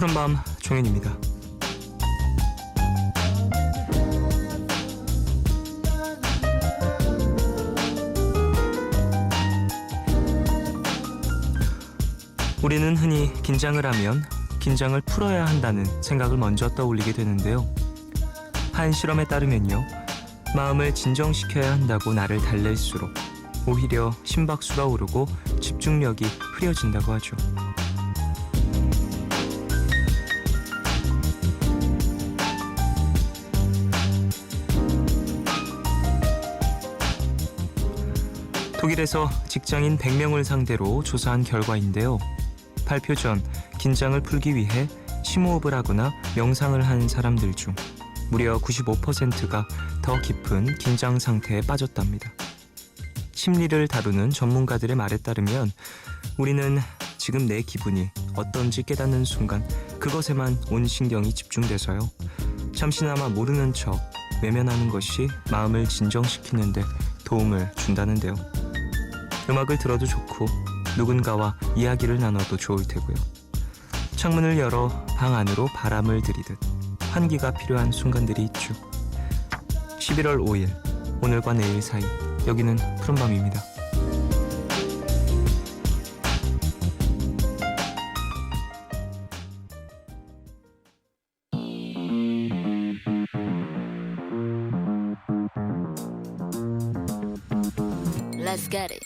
푸른밤 종현입니다. 우리는 흔히 긴장을 하면 긴장을 풀어야 한다는 생각을 먼저 떠올리게 되는데요. 한 실험에 따르면요, 마음을 진정시켜야 한다고 나를 달랠수록 오히려 심박수가 오르고 집중력이 흐려진다고 하죠. 독일에서 직장인 100명을 상대로 조사한 결과인데요. 발표 전 긴장을 풀기 위해 심호흡을 하거나 명상을 한 사람들 중 무려 95%가 더 깊은 긴장 상태에 빠졌답니다. 심리를 다루는 전문가들의 말에 따르면 우리는 지금 내 기분이 어떤지 깨닫는 순간 그것에만 온 신경이 집중돼서요. 잠시나마 모르는 척 외면하는 것이 마음을 진정시키는 데 도움을 준다는데요. 음악을 들어도 좋고 누군가와 이야기를 나눠도 좋을 테고요. 창문을 열어 방 안으로 바람을 들이듯 환기가 필요한 순간들이 있죠. 11월 5일, 오늘과 내일 사이, 여기는 푸른밤입니다. Let's get it.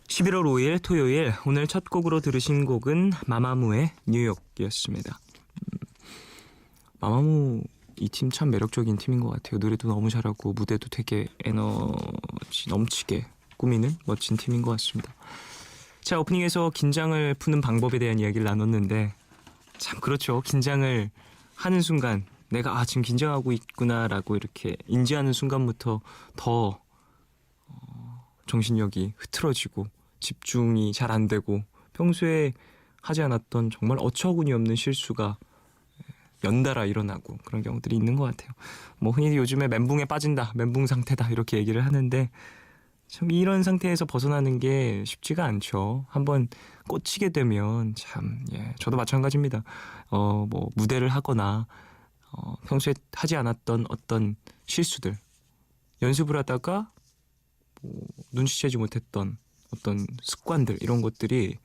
11월 5일 토요일, 오늘 첫 곡으로 들으신 곡은 마마무의 뉴욕이었습니다. 마마무 이 팀 참 매력적인 팀인 것 같아요. 노래도 너무 잘하고 무대도 되게 에너지 넘치게 꾸미는 멋진 팀인 것 같습니다. 자, 오프닝에서 긴장을 푸는 방법에 대한 이야기를 나눴는데 참 그렇죠. 긴장을 하는 순간 내가 지금 긴장하고 있구나라고 이렇게 인지하는 순간부터 더 정신력이 흐트러지고 집중이 잘 안 되고 평소에 하지 않았던 정말 어처구니 없는 실수가 연달아 일어나고 그런 경우들이 있는 것 같아요. 뭐 흔히 요즘에 멘붕에 빠진다, 멘붕 상태다 이렇게 얘기를 하는데 참 이런 상태에서 벗어나는 게 쉽지가 않죠. 한번 꽂히게 되면 참 저도 마찬가지입니다. 뭐 무대를 하거나 평소에 하지 않았던 어떤 실수들 연습을 하다가 눈치채지 못했던 어떤 습관들 이런 것들이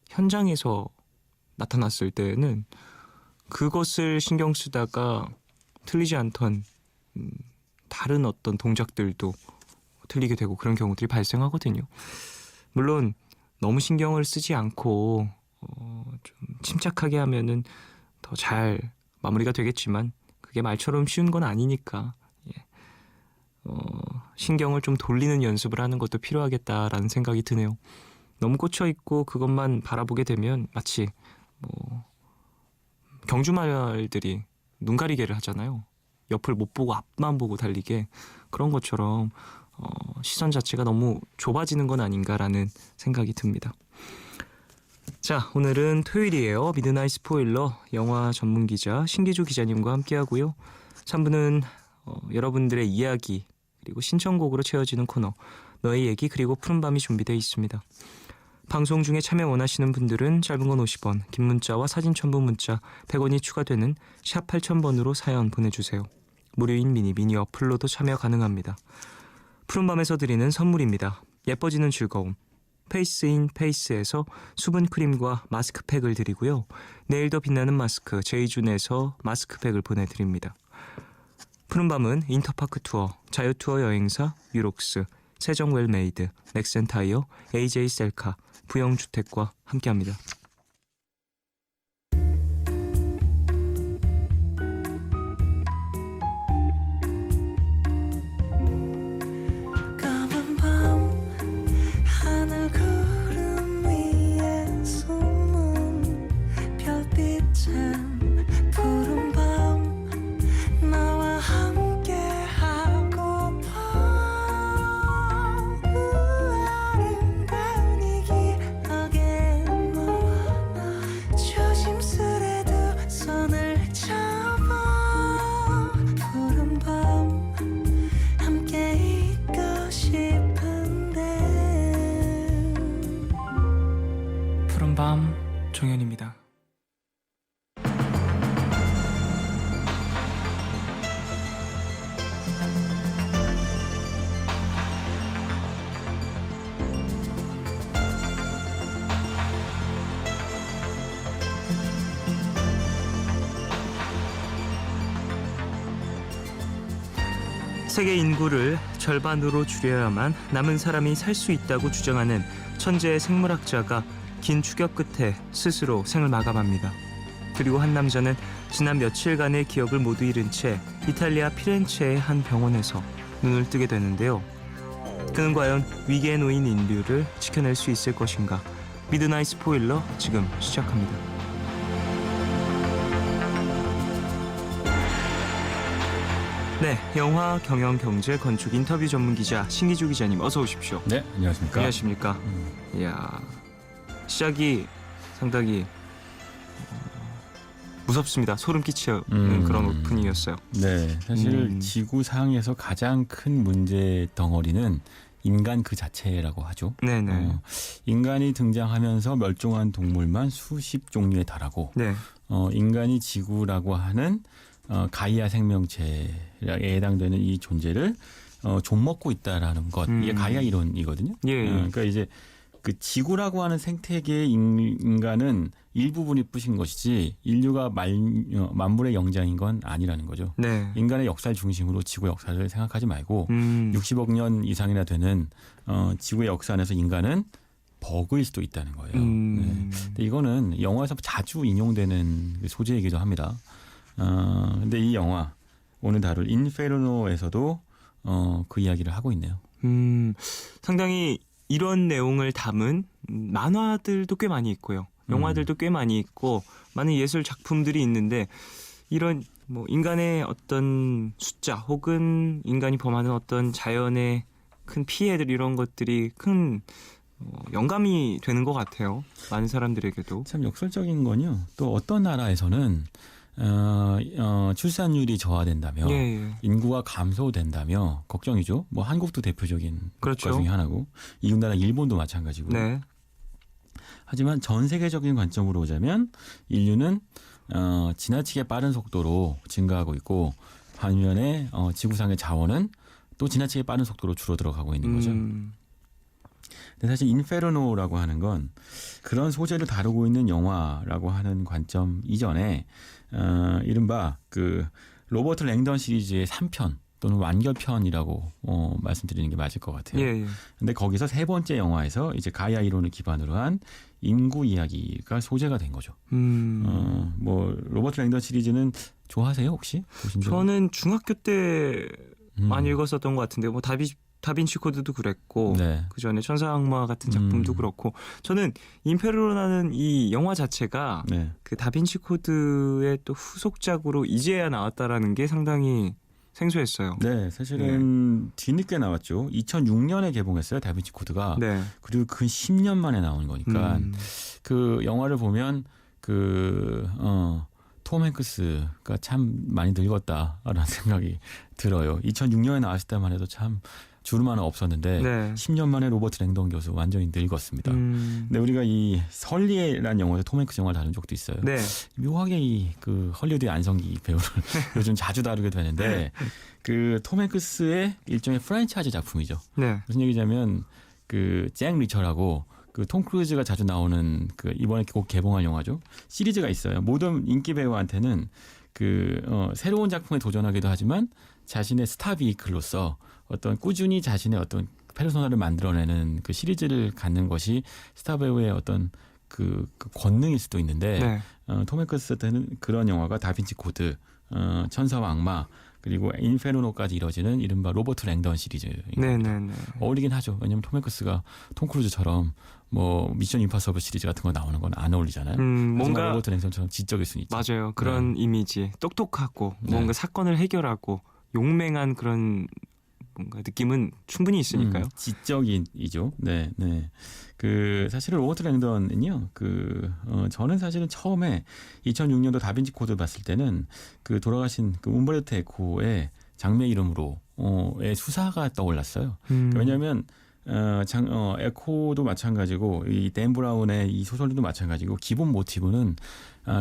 현장에서 나타났을 때는 그것을 신경 쓰다가 틀리지 않던 다른 어떤 동작들도 틀리게 되고 그런 경우들이 발생하거든요. 물론 너무 신경을 쓰지 않고 좀 침착하게 하면은 더 잘 마무리가 되겠지만 그게 말처럼 쉬운 건 아니니까 신경을 좀 돌리는 연습을 하는 것도 필요하겠다라는 생각이 드네요. 너무 꽂혀있고 그것만 바라보게 되면 마치 경주말들이 눈가리개를 하잖아요. 옆을 못 보고 앞만 보고 달리게 그런 것처럼 시선 자체가 너무 좁아지는 건 아닌가라는 생각이 듭니다. 자, 오늘은 토요일이에요. 미드나잇 스포일러 영화 전문기자 신기주 기자님과 함께하고요. 3부는 여러분들의 이야기 그리고 신청곡으로 채워지는 코너 너의 얘기 그리고 푸른밤이 준비되어 있습니다. 방송 중에 참여 원하시는 분들은 짧은 건 50원, 긴 문자와 사진 첨부 문자 100원이 추가되는 샵 8000번으로 사연 보내주세요. 무료인 미니 어플로도 참여 가능합니다. 푸른밤에서 드리는 선물입니다. 예뻐지는 즐거움 페이스인 페이스에서 수분 크림과 마스크팩을 드리고요. 내일 더 빛나는 마스크 제이준에서 마스크팩을 보내드립니다. 푸른밤은 인터파크 투어, 자유투어 여행사, 유록스, 세정웰메이드, 넥센타이어, AJ 셀카, 부영주택과 함께합니다. 세계 인구를 절반으로 줄여야만 남은 사람이 살 수 있다고 주장하는 천재 생물학자가 긴 추격 끝에 스스로 생을 마감합니다. 그리고 한 남자는 지난 며칠간의 기억을 모두 잃은 채 이탈리아 피렌체의 한 병원에서 눈을 뜨게 되는데요. 그는 과연 위기에 놓인 인류를 지켜낼 수 있을 것인가? 미드나잇 스포일러 지금 시작합니다. 네, 영화, 경영, 경제, 건축, 인터뷰 전문 기자 신기주 기자님 어서 오십시오. 네, 안녕하십니까. 안녕하십니까. 이야, 시작이 상당히 무섭습니다. 소름 끼치는 그런 오프닝이었어요. 네, 사실 지구상에서 가장 큰 문제 덩어리는 인간 그 자체라고 하죠. 네네. 인간이 등장하면서 멸종한 동물만 수십 종류에 달하고 네. 인간이 지구라고 하는 가이아 생명체에 해당되는 이 존재를 좀먹고 있다라는 것. 이게 가이아 이론이거든요. 예. 그러니까 이제 그 지구라고 하는 생태계의 인간은 일부분이 뿌신 것이지 인류가 만물의 영장인 건 아니라는 거죠. 네. 인간의 역사를 중심으로 지구 역사를 생각하지 말고 60억 년 이상이나 되는 지구의 역사 안에서 인간은 버그일 수도 있다는 거예요. 네. 근데 이거는 영화에서 자주 인용되는 소재이기도 합니다. 근데 이 영화 오늘 다룰 인페르노에서도 그 이야기를 하고 있네요. 상당히 이런 내용을 담은 만화들도 꽤 많이 있고요. 영화들도 꽤 많이 있고 많은 예술 작품들이 있는데 이런 뭐 인간의 어떤 숫자 혹은 인간이 범하는 어떤 자연의 큰 피해들 이런 것들이 큰 영감이 되는 것 같아요. 많은 사람들에게도. 참 역설적인 건요. 또 어떤 나라에서는 출산율이 저하된다며 예. 인구가 감소된다며 걱정이죠. 뭐 한국도 대표적인 그렇죠. 국가 중에 하나고 이웃나라 일본도 마찬가지고. 네. 하지만 전 세계적인 관점으로 보자면 인류는 지나치게 빠른 속도로 증가하고 있고 반면에 지구상의 자원은 또 지나치게 빠른 속도로 줄어들어가고 있는 거죠. 근데 사실 인페르노라고 하는 건 그런 소재를 다루고 있는 영화라고 하는 관점 이전에 이른바 그 로버트 랭던 시리즈의 3편 또는 완결편이라고 말씀드리는 게 맞을 것 같아요. 예. 근데 거기서 세 번째 영화에서 이제 가이아 이론을 기반으로 한 인구 이야기가 소재가 된 거죠. 뭐 로버트 랭던 시리즈는 좋아하세요 혹시? 저는 중학교 때 많이 읽었었던 것 같은데 뭐 다빈치 코드도 그랬고 네. 그 전에 천사 악마 같은 작품도 그렇고 저는 인페르노라는 이 영화 자체가 네. 그 다빈치 코드의 또 후속작으로 이제야 나왔다라는 게 상당히 생소했어요. 네, 사실은 뒤늦게 나왔죠. 2006년에 개봉했어요, 다빈치 코드가. 네. 그리고 그 10년 만에 나온 거니까 그 영화를 보면 톰 행크스가 참 많이 늙었다라는 생각이 들어요. 2006년에 나왔을 때만 해도 참 주름 하나 없었는데 네. 10년 만에 로버트 랭던 교수 완전히 늙었습니다. 근데 우리가 이 설리에라는 영화에서 톰 행크스 영화를 다룬 적도 있어요. 네. 묘하게 이 그 헐리우드의 안성기 배우를 요즘 자주 다루게 되는데 그 톰 행크스의 일종의 프랜차이즈 작품이죠. 네. 무슨 얘기냐면 그 잭 리처라고 그 톰 크루즈가 자주 나오는 그 이번에 곧 개봉할 영화죠. 시리즈가 있어요. 모든 인기 배우한테는 그 새로운 작품에 도전하기도 하지만 자신의 스타 비이클로서 어떤 꾸준히 자신의 어떤 페르소나를 만들어내는 그 시리즈를 갖는 것이 스타 배우의 어떤 그 권능일 수도 있는데 네. 톰 행크스한테는 그런 영화가 다빈치 코드, 천사와 악마 그리고 인페르노까지 이뤄지는 이른바 로버트 랭던 시리즈인 겁니다. 네. 어울리긴 하죠. 왜냐하면 톰 행크스가 톰 크루즈처럼 뭐 미션 임파서블 시리즈 같은 거 나오는 건 안 어울리잖아요. 뭔가 로버트 랭던처럼 지적일 수는 있죠. 맞아요. 그런 이미지 똑똑하고 뭔가 사건을 해결하고 용맹한 그런 뭔가 느낌은 충분히 있으니까요. 지적이죠. 네. 그 사실은 로버트 랭던은요. 저는 사실은 처음에 2006년도 다빈치 코드 봤을 때는 그 돌아가신 그 움베르토 에코의 장례 이름으로의 수사가 떠올랐어요. 왜냐하면 에코도 마찬가지고 이 댄 브라운의 이 소설도 마찬가지고 기본 모티브는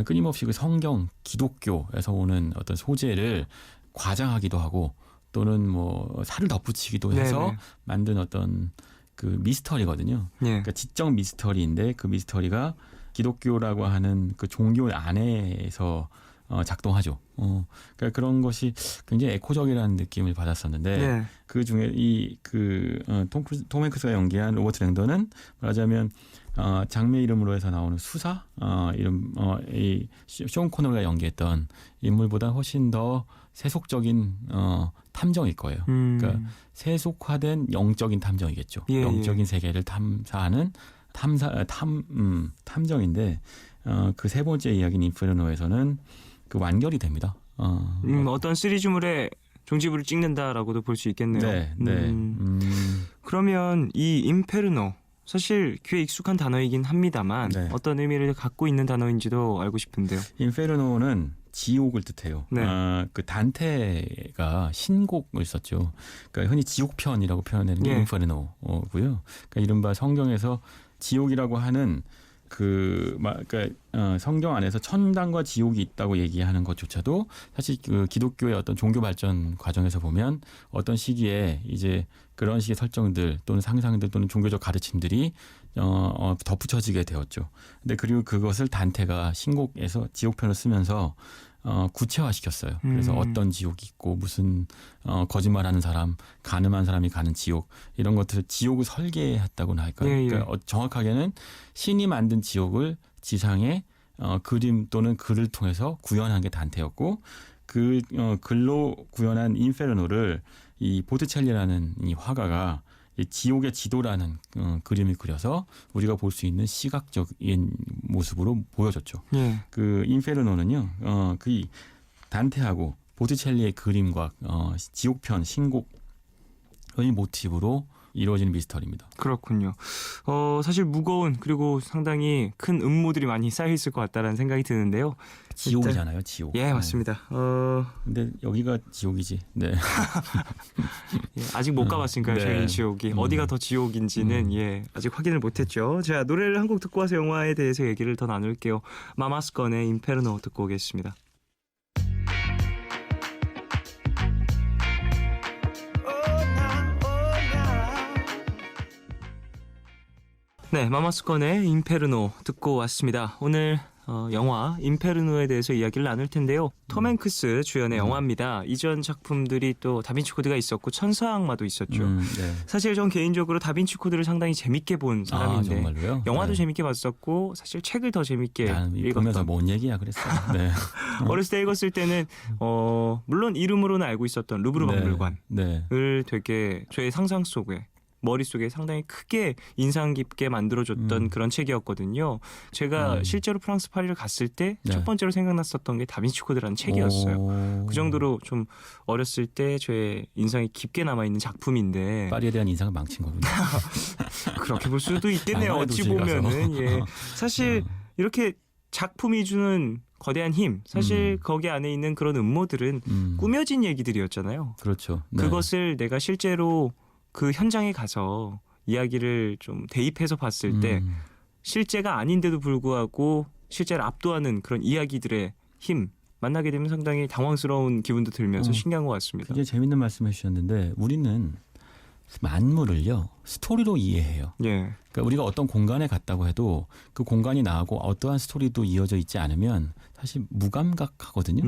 끊임없이 그 성경, 기독교에서 오는 어떤 소재를 과장하기도 하고 또는 뭐 살을 덧붙이기도 해서 네네. 만든 어떤 그 미스터리거든요. 예. 그러니까 지적 미스터리인데 그 미스터리가 기독교라고 하는 그 종교 안에서 작동하죠. 그러니까 그런 것이 굉장히 에코적이라는 느낌을 받았었는데 네. 그 중에 톰 행크스가 연기한 로버트 랭던은 말하자면 장르 이름으로 해서 나오는 수사 이쇼 코너가 연기했던 인물보다 훨씬 더 세속적인 탐정일 거예요. 그러니까 세속화된 영적인 탐정이겠죠. 예, 영적인 예. 세계를 탐사하는 탐정인데 그 세 번째 이야기인 인페르노에서는 그 완결이 됩니다. 어떤 시리즈물의 종지부를 찍는다라고도 볼 수 있겠네요. 네, 네. 그러면 이 인페르노 사실 귀에 익숙한 단어이긴 합니다만 네. 어떤 의미를 갖고 있는 단어인지도 알고 싶은데요. 인페르노는 지옥을 뜻해요. 네. 그 단테가 신곡을 썼죠. 그러니까 흔히 지옥편이라고 표현하는 게 예. 인페르노고요. 그러니까 이른바 성경에서 지옥이라고 하는 그러니까 성경 안에서 천당과 지옥이 있다고 얘기하는 것조차도 사실 그 기독교의 어떤 종교 발전 과정에서 보면 어떤 시기에 이제 그런 식의 설정들 또는 상상들 또는 종교적 가르침들이 덧붙여지게 되었죠. 근데 그리고 그것을 단테가 신곡에서 지옥편을 쓰면서 구체화시켰어요. 그래서 어떤 지옥이 있고 무슨 거짓말하는 사람, 가늠한 사람이 가는 지옥 이런 것들을 지옥을 설계했다고나 할까요? 예, 예. 그러니까 정확하게는 신이 만든 지옥을 지상에 그림 또는 글을 통해서 구현한 게 단테였고 그 글로 구현한 인페르노를 이 보티첼리라는 이 화가가 이 지옥의 지도라는 그림을 그려서 우리가 볼 수 있는 시각적인 모습으로 보여줬죠. 예. 그 인페르노는요, 그 단테하고 보티첼리의 그림과 지옥편 신곡의 모티브로 이루어지는 미스터리입니다. 그렇군요. 사실 무거운 그리고 상당히 큰 음모들이 많이 쌓여 있을 것 같다라는 생각이 드는데요. 지옥이잖아요, 지옥. 예, 맞습니다. 근데 여기가 지옥이지. 네. 예, 아직 못 가봤으니까요. 네. 저희 지옥이 어디가 더 지옥인지는 예, 아직 확인을 못했죠. 자, 노래를 한 곡 듣고 와서 영화에 대해서 얘기를 더 나눌게요. 마마스건의 인페르노 듣고 오겠습니다. 네, 마마스건의 인페르노 듣고 왔습니다. 오늘 영화 인페르노에 대해서 이야기를 나눌 텐데요. 톰 행크스 주연의 영화입니다. 이전 작품들이 또 다빈치 코드가 있었고 천사 악마도 있었죠. 네. 사실 전 개인적으로 다빈치 코드를 상당히 재밌게 본 사람인데 정말로요? 영화도 네. 재밌게 봤었고 사실 책을 더 재밌게 난 보면서 읽었던. 뭔 얘기야 그랬어. 네. 어렸을 때 읽었을 때는 물론 이름으로는 알고 있었던 루브르 박물관을 네. 되게 저의 상상 속에 머릿속에 상당히 크게 인상 깊게 만들어줬던 그런 책이었거든요. 제가 실제로 프랑스 파리를 갔을 때 첫 네. 번째로 생각났었던 게 다빈치 코드라는 책이었어요. 그 정도로 좀 어렸을 때 저의 인상이 깊게 남아있는 작품인데 파리에 대한 인상을 망친 거군요. 그렇게 볼 수도 있겠네요. 낭만의 어찌 도시에 가서. 보면은 예. 사실 이렇게 작품이 주는 거대한 힘, 사실 거기 안에 있는 그런 음모들은 꾸며진 얘기들이었잖아요. 그렇죠. 네. 그것을 내가 실제로 그 현장에 가서 이야기를 좀 대입해서 봤을 때 실제가 아닌데도 불구하고 실제를 압도하는 그런 이야기들의 힘 만나게 되면 상당히 당황스러운 기분도 들면서 신기한 것 같습니다. 굉장히 재밌는 말씀해 주셨는데 우리는 만물을요 스토리로 이해해요. 예, 그러니까 우리가 어떤 공간에 갔다고 해도 그 공간이 나하고 어떠한 스토리도 이어져 있지 않으면 사실 무감각하거든요.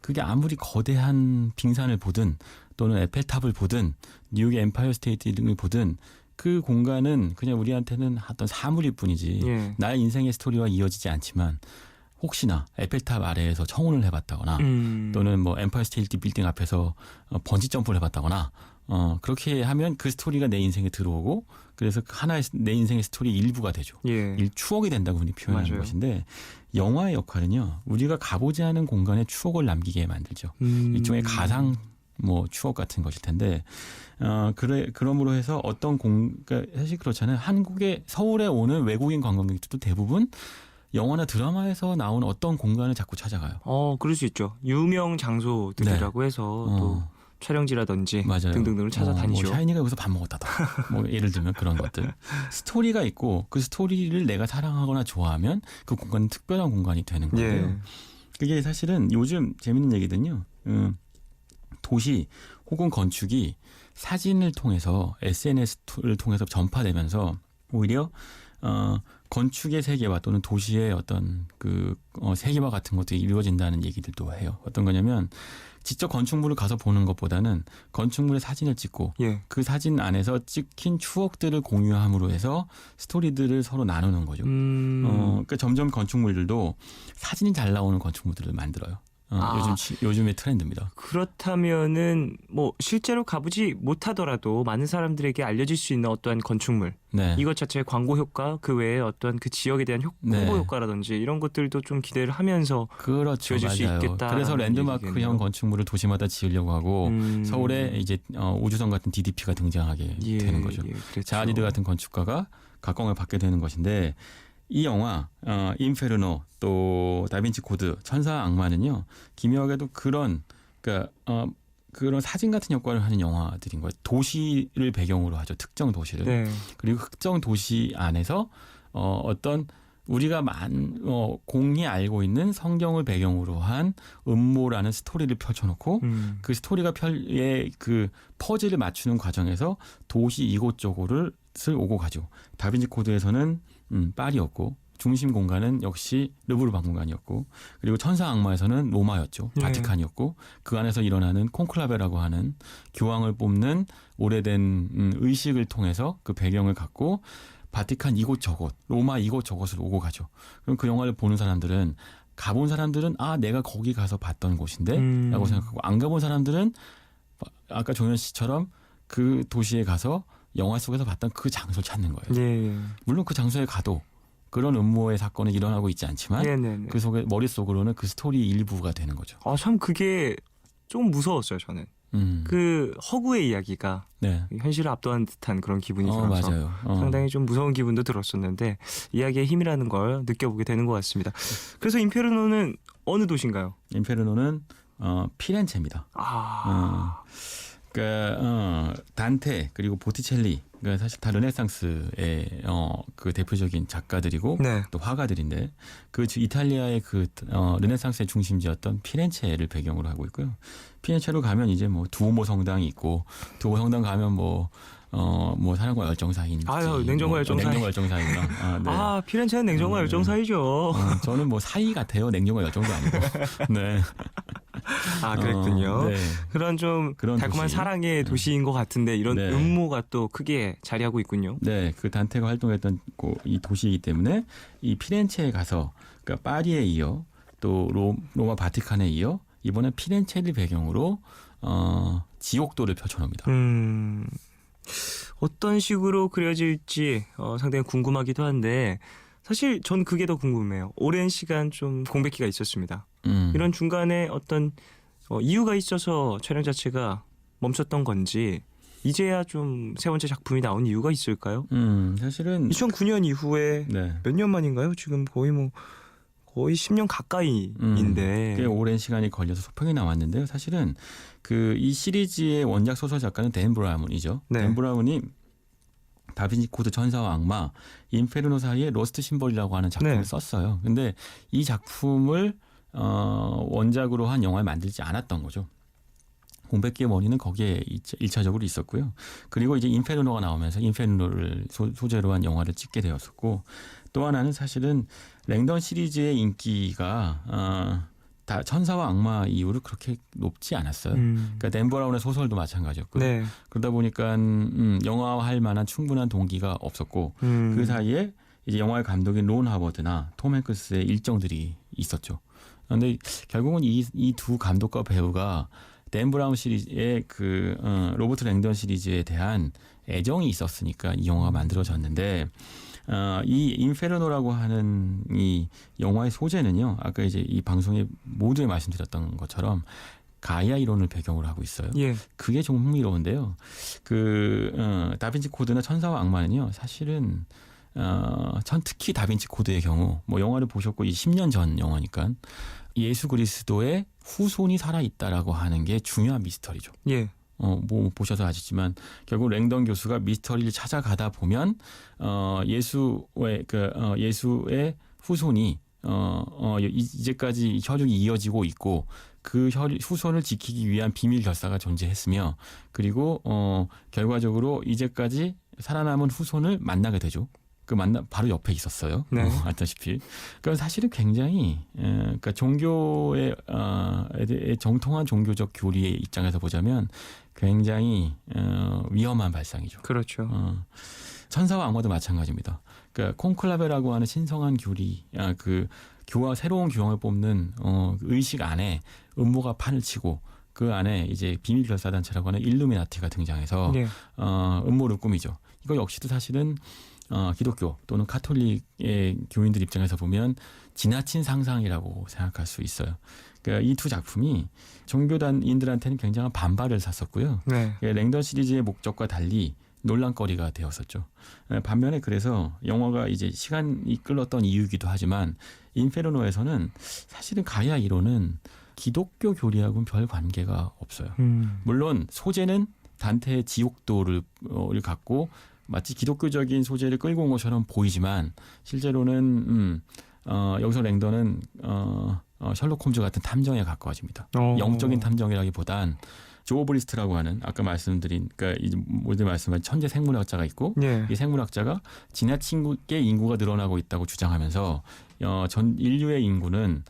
그게 아무리 거대한 빙산을 보든 또는 에펠탑을 보든 뉴욕의 엠파이어 스테이트 등을 보든 그 공간은 그냥 우리한테는 어떤 사물일 뿐이지 예. 나의 인생의 스토리와 이어지지 않지만 혹시나 에펠탑 아래에서 청혼을 해봤다거나 또는 뭐 엠파이어 스테이트 빌딩 앞에서 번지 점프를 해봤다거나 그렇게 하면 그 스토리가 내 인생에 들어오고 그래서 하나의 내 인생의 스토리 일부가 되죠. 예. 추억이 된다고 흔히 표현하는 맞아요. 것인데 영화의 역할은요. 우리가 가보지 않은 공간에 추억을 남기게 만들죠. 일종의 가상 뭐 추억 같은 것일 텐데 그러므로 해서 그러니까 사실 그렇잖아요. 한국에 서울에 오는 외국인 관광객들도 대부분 영화나 드라마에서 나온 어떤 공간을 자꾸 찾아가요. 그럴 수 있죠. 유명 장소들이라고 해서 또 촬영지라든지 맞아요. 등등등을 찾아다니죠. 뭐 샤이니가 여기서 밥 먹었다다. 뭐 예를 들면 그런 것들. 스토리가 있고 그 스토리를 내가 사랑하거나 좋아하면 그 공간은 특별한 공간이 되는 건데요. 예. 그게 사실은 요즘 재밌는 얘기는요. 도시 혹은 건축이 사진을 통해서 SNS를 통해서 전파되면서 오히려 건축의 세계화 또는 도시의 어떤 그 세계화 같은 것들이 이루어진다는 얘기들도 해요. 어떤 거냐면 직접 건축물을 가서 보는 것보다는 건축물의 사진을 찍고 예. 그 사진 안에서 찍힌 추억들을 공유함으로 해서 스토리들을 서로 나누는 거죠. 그러니까 점점 건축물들도 사진이 잘 나오는 건축물들을 만들어요. 요즘의 트렌드입니다. 그렇다면은 뭐 실제로 가보지 못하더라도 많은 사람들에게 알려질 수 있는 어떠한 건축물 네. 이것 자체의 광고 효과 그 외에 어떤 그 지역에 대한 네. 홍보 효과라든지 이런 것들도 좀 기대를 하면서 그렇죠. 지어질 수 맞아요. 있겠다. 그래서 랜드마크형 건축물을 도시마다 지으려고 하고 서울에 이제 우주선 같은 DDP가 등장하게 되는 거죠. 그렇죠. 자하디드 같은 건축가가 각광을 받게 되는 것인데 이 영화 인페르노 또 다빈치 코드 천사와 악마는요 기묘하게도 그런 그러니까 그런 사진 같은 역할을 하는 영화들인 거예요. 도시를 배경으로 하죠. 특정 도시를. 네. 그리고 특정 도시 안에서 어떤 우리가 공히 알고 있는 성경을 배경으로 한 음모라는 스토리를 펼쳐놓고 그 스토리가 그 퍼즐을 맞추는 과정에서 도시 이곳저곳을 오고 가죠. 다빈치 코드에서는 파리였고 중심 공간은 역시 르브르 박물관이었고 그리고 천사 악마에서는 로마였죠. 네. 바티칸이었고 그 안에서 일어나는 콘클라베라고 하는 교황을 뽑는 오래된 의식을 통해서 그 배경을 갖고 바티칸 이곳저곳 로마 이곳저곳을 오고 가죠. 그럼 그 영화를 보는 사람들은 가본 사람들은 내가 거기 가서 봤던 곳인데 라고 생각하고 안 가본 사람들은 아까 종현 씨처럼 그 도시에 가서 영화 속에서 봤던 그 장소를 찾는 거예요. 네. 물론 그 장소에 가도 그런 음모의 사건이 일어나고 있지 않지만 네. 그 속에 머릿속으로는 그 스토리 일부가 되는 거죠. 참 그게 좀 무서웠어요 저는. 그 허구의 이야기가 네. 현실을 압도한 듯한 그런 기분이 들어서 맞아요. 상당히 좀 무서운 기분도 들었었는데 이야기의 힘이라는 걸 느껴보게 되는 것 같습니다. 그래서 인페르노는 어느 도시인가요? 인페르노는 피렌체입니다. 그러니까 단테 그리고 보티첼리 그러니까 사실 다 르네상스의 그 대표적인 작가들이고 네. 또 화가들인데 그 이탈리아의 그 르네상스의 중심지였던 피렌체를 배경으로 하고 있고요. 피렌체로 가면 이제 뭐 두오모 성당이 있고 두오모 성당 가면 뭐 사랑과 열정 사이인지 냉정과 열정 사이. 냉정과 열정 사이구나. 네. 피렌체는 냉정과 열정 사이죠. 저는 뭐 사이 같아요. 냉정과 열정도 아니고. 네. 그랬군요. 네. 그런 좀 그런 달콤한 도시. 사랑의 도시인 것 같은데 이런 네. 음모가 또 크게 자리하고 있군요. 네, 그 단테가 활동했던 이 도시이기 때문에 이 피렌체에 가서 그러니까 파리에 이어 또 로마 바티칸에 이어 이번에 피렌체를 배경으로 지옥도를 펼쳐놓습니다. 어떤 식으로 그려질지 상당히 궁금하기도 한데 사실 전 그게 더 궁금해요. 오랜 시간 좀 공백기가 있었습니다. 이런 중간에 어떤 이유가 있어서 촬영 자체가 멈췄던 건지 이제야 좀 세 번째 작품이 나온 이유가 있을까요? 사실은 2009년 이후에 네. 몇 년 만인가요? 지금 거의 10년 가까이인데 꽤 오랜 시간이 걸려서 소평이 나왔는데요. 사실은 이 시리즈의 원작 소설 작가는 댄 브라운이죠. 네. 댄 브라운이 다빈치 코드 천사와 악마, 인페르노 사이에 로스트 심벌이라고 하는 작품을 네. 썼어요. 근데 이 작품을 원작으로 한 영화를 만들지 않았던 거죠. 공백기의 원인은 거기에 1차적으로 있었고요. 그리고 이제 인페르노가 나오면서 인페르노를 소재로 한 영화를 찍게 되었었고 또 하나는 사실은 랭던 시리즈의 인기가 다 천사와 악마 이후로 그렇게 높지 않았어요. 그러니까 댄 브라운의 소설도 마찬가지였고요. 네. 그러다 보니까 영화화할 만한 충분한 동기가 없었고 그 사이에 이제 영화의 감독인 론 하버드나 톰 행크스의 일정들이 있었죠. 그런데 결국은 이 두 감독과 배우가 댄 브라운 시리즈의 로버트 랭던 시리즈에 대한 애정이 있었으니까 이 영화가 만들어졌는데 이 인페르노라고 하는 이 영화의 소재는요. 아까 이제 이 방송에 모두에 말씀드렸던 것처럼 가이아 이론을 배경으로 하고 있어요. 예. 그게 좀 흥미로운데요. 다빈치 코드나 천사와 악마는요. 사실은 특히 다빈치 코드의 경우 영화를 보셨고 이 10년 전 영화니까 예수 그리스도의 후손이 살아있다라고 하는 게 중요한 미스터리죠. 예. 보셔서 아시지만 결국 랭던 교수가 미스터리를 찾아가다 보면 예수의 후손이 이제까지 혈육이 이어지고 있고 그 후손을 지키기 위한 비밀 결사가 존재했으며 그리고 결과적으로 이제까지 살아남은 후손을 만나게 되죠. 그 만나 바로 옆에 있었어요. 네. 알다시피. 그러니까 사실은 굉장히 그러니까 종교의 정통한 종교적 교리의 입장에서 보자면 굉장히 위험한 발상이죠. 그렇죠. 천사와 악마도 마찬가지입니다. 그러니까 콘클라베라고 하는 신성한 교리, 그 새로운 교황을 뽑는 의식 안에 음모가 판을 치고 그 안에 이제 비밀 결사단체라고 하는 일루미나티가 등장해서 예. 음모를 꾸미죠. 이거 역시도 사실은 기독교 또는 카톨릭의 교인들 입장에서 보면 지나친 상상이라고 생각할 수 있어요. 그러니까 이 두 작품이 종교단인들한테는 굉장한 반발을 샀었고요. 네. 랭던 시리즈의 목적과 달리 논란거리가 되었었죠. 반면에 그래서 영화가 이제 시간이 끌었던 이유이기도 하지만 인페르노에서는 사실은 가야 이론은 기독교 교리하고는 별 관계가 없어요. 물론 소재는 단테의 지옥도를 갖고 마치 기독교적인 소재를 끌고 온 것처럼 보이지만 실제로는 여기서 랭던은 셜록 홈즈 같은 탐정에 가까워집니다. 영적인 탐정이라기보단 조 브리스트라고 하는 아까 말씀드린 그러니까 이제 모두 말씀한 천재 생물학자가 있고 예. 이 생물학자가 지나치게 인구가 늘어나고 있다고 주장하면서 전 인류의 인구는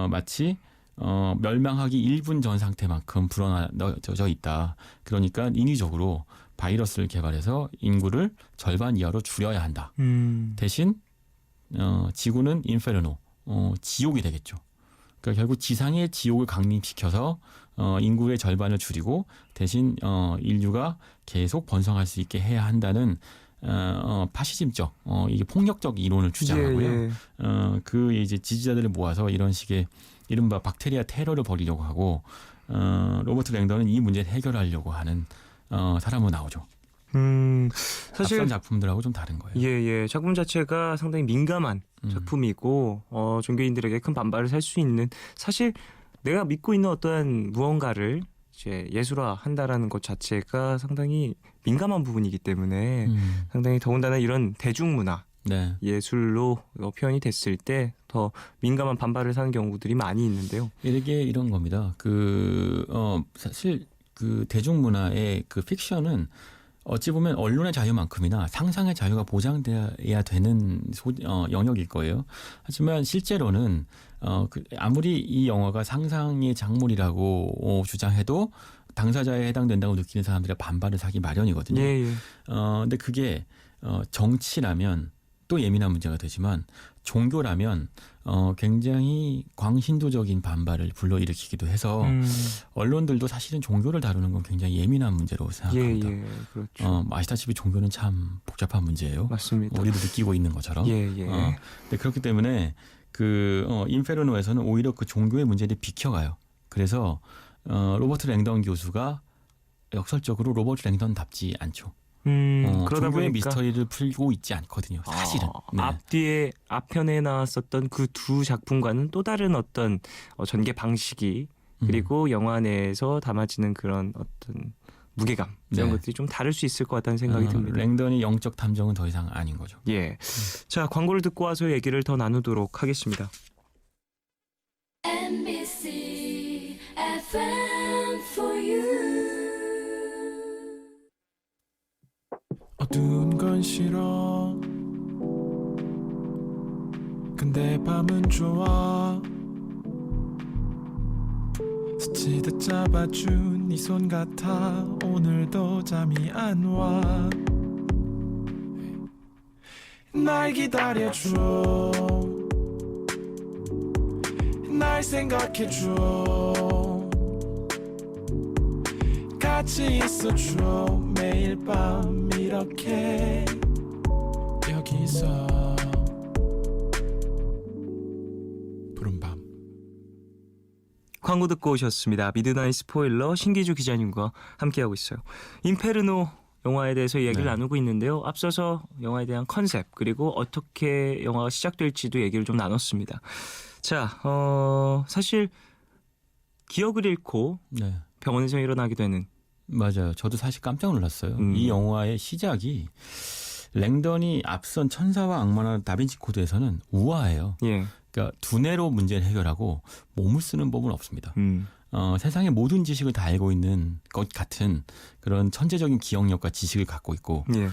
마치 멸망하기 1분 전 상태만큼 불어넣어져 있다. 그러니까 인위적으로 바이러스를 개발해서 인구를 절반 이하로 줄여야 한다. 대신 지구는 인페르노, 지옥이 되겠죠. 그러니까 결국 지상의 지옥을 강림시켜서 인구의 절반을 줄이고 대신 인류가 계속 번성할 수 있게 해야 한다는 파시즘적, 이게 폭력적 이론을 주장하고요. 예, 예. 그 이제 지지자들을 모아서 이런 식의 이른바 박테리아 테러를 벌이려고 하고 로버트 랭던은 이 문제를 해결하려고 하는 사람으로 나오죠. 사실 앞선 작품들하고 좀 다른 거예요. 예. 작품 자체가 상당히 민감한 작품이고 종교인들에게 큰 반발을 살 수 있는 사실 내가 믿고 있는 어떠한 무언가를 이제 예술화한다라는 것 자체가 상당히 민감한 부분이기 때문에 상당히 더군다나 이런 대중문화 네. 예술로 표현이 됐을 때 더 민감한 반발을 사는 경우들이 많이 있는데요. 이게 이런 겁니다. 사실 그 대중문화의 그 픽션은 어찌 보면 언론의 자유만큼이나 상상의 자유가 보장돼야 되는 영역일 거예요. 하지만 실제로는 아무리 이 영화가 상상의 작물이라고 주장해도 당사자에 해당된다고 느끼는 사람들의 반발을 사기 마련이거든요. 예. 근데 그게 정치라면 또 예민한 문제가 되지만 종교라면 굉장히 광신도적인 반발을 불러일으키기도 해서 언론들도 사실은 종교를 다루는 건 굉장히 예민한 문제로 생각합니다. 예. 그렇죠. 아시다시피 종교는 참 복잡한 문제예요. 맞습니다. 우리도 느끼고 있는 것처럼. 예. 근데 그렇기 때문에 인페르노에서는 오히려 그 종교의 문제를 비켜가요. 그래서 로버트 랭던 교수가 역설적으로 로버트 랭던답지 않죠. 그러다 종교의 보니까 미스터리를 풀고 있지 않거든요. 사실은. 네. 앞편에 나왔었던 그 두 작품과는 또 다른 어떤 전개 방식이 그리고 영화 내에서 담아지는 그런 어떤 무게감 이런 네. 것들이 좀 다를 수 있을 것 같다는 생각이 듭니다. 랭던이 영적 탐정은 더 이상 아닌 거죠. 예. 자, 광고를 듣고 와서 얘기를 더 나누도록 하겠습니다. NBC FM for you. 어두운 건 싫어 근데 밤은 좋아 스치듯 잡아준 네 손 같아 오늘도 잠이 안 와 날 기다려줘 날 생각해줘 같이 있어줘 매일 밤 이렇게 여기서 푸른밤 광고 듣고 오셨습니다. 미드나잇 스포일러 신기주 기자님과 함께하고 있어요. 인페르노 영화에 대해서 이야기를 네. 나누고 있는데요. 앞서서 영화에 대한 컨셉 그리고 어떻게 영화가 시작될지도 얘기를 좀 나눴습니다. 자, 사실 기억을 잃고 네. 병원에서 일어나게 되는 맞아요. 저도 사실 깜짝 놀랐어요. 음. 이 영화의 시작이 랭던이 앞선 천사와 악마나 다빈치 코드에서는 우아해요. 예. 그러니까 두뇌로 문제를 해결하고 몸을 쓰는 법은 없습니다. 세상의 모든 지식을 다 알고 있는 것 같은 그런 천재적인 기억력과 지식을 갖고 있고 예.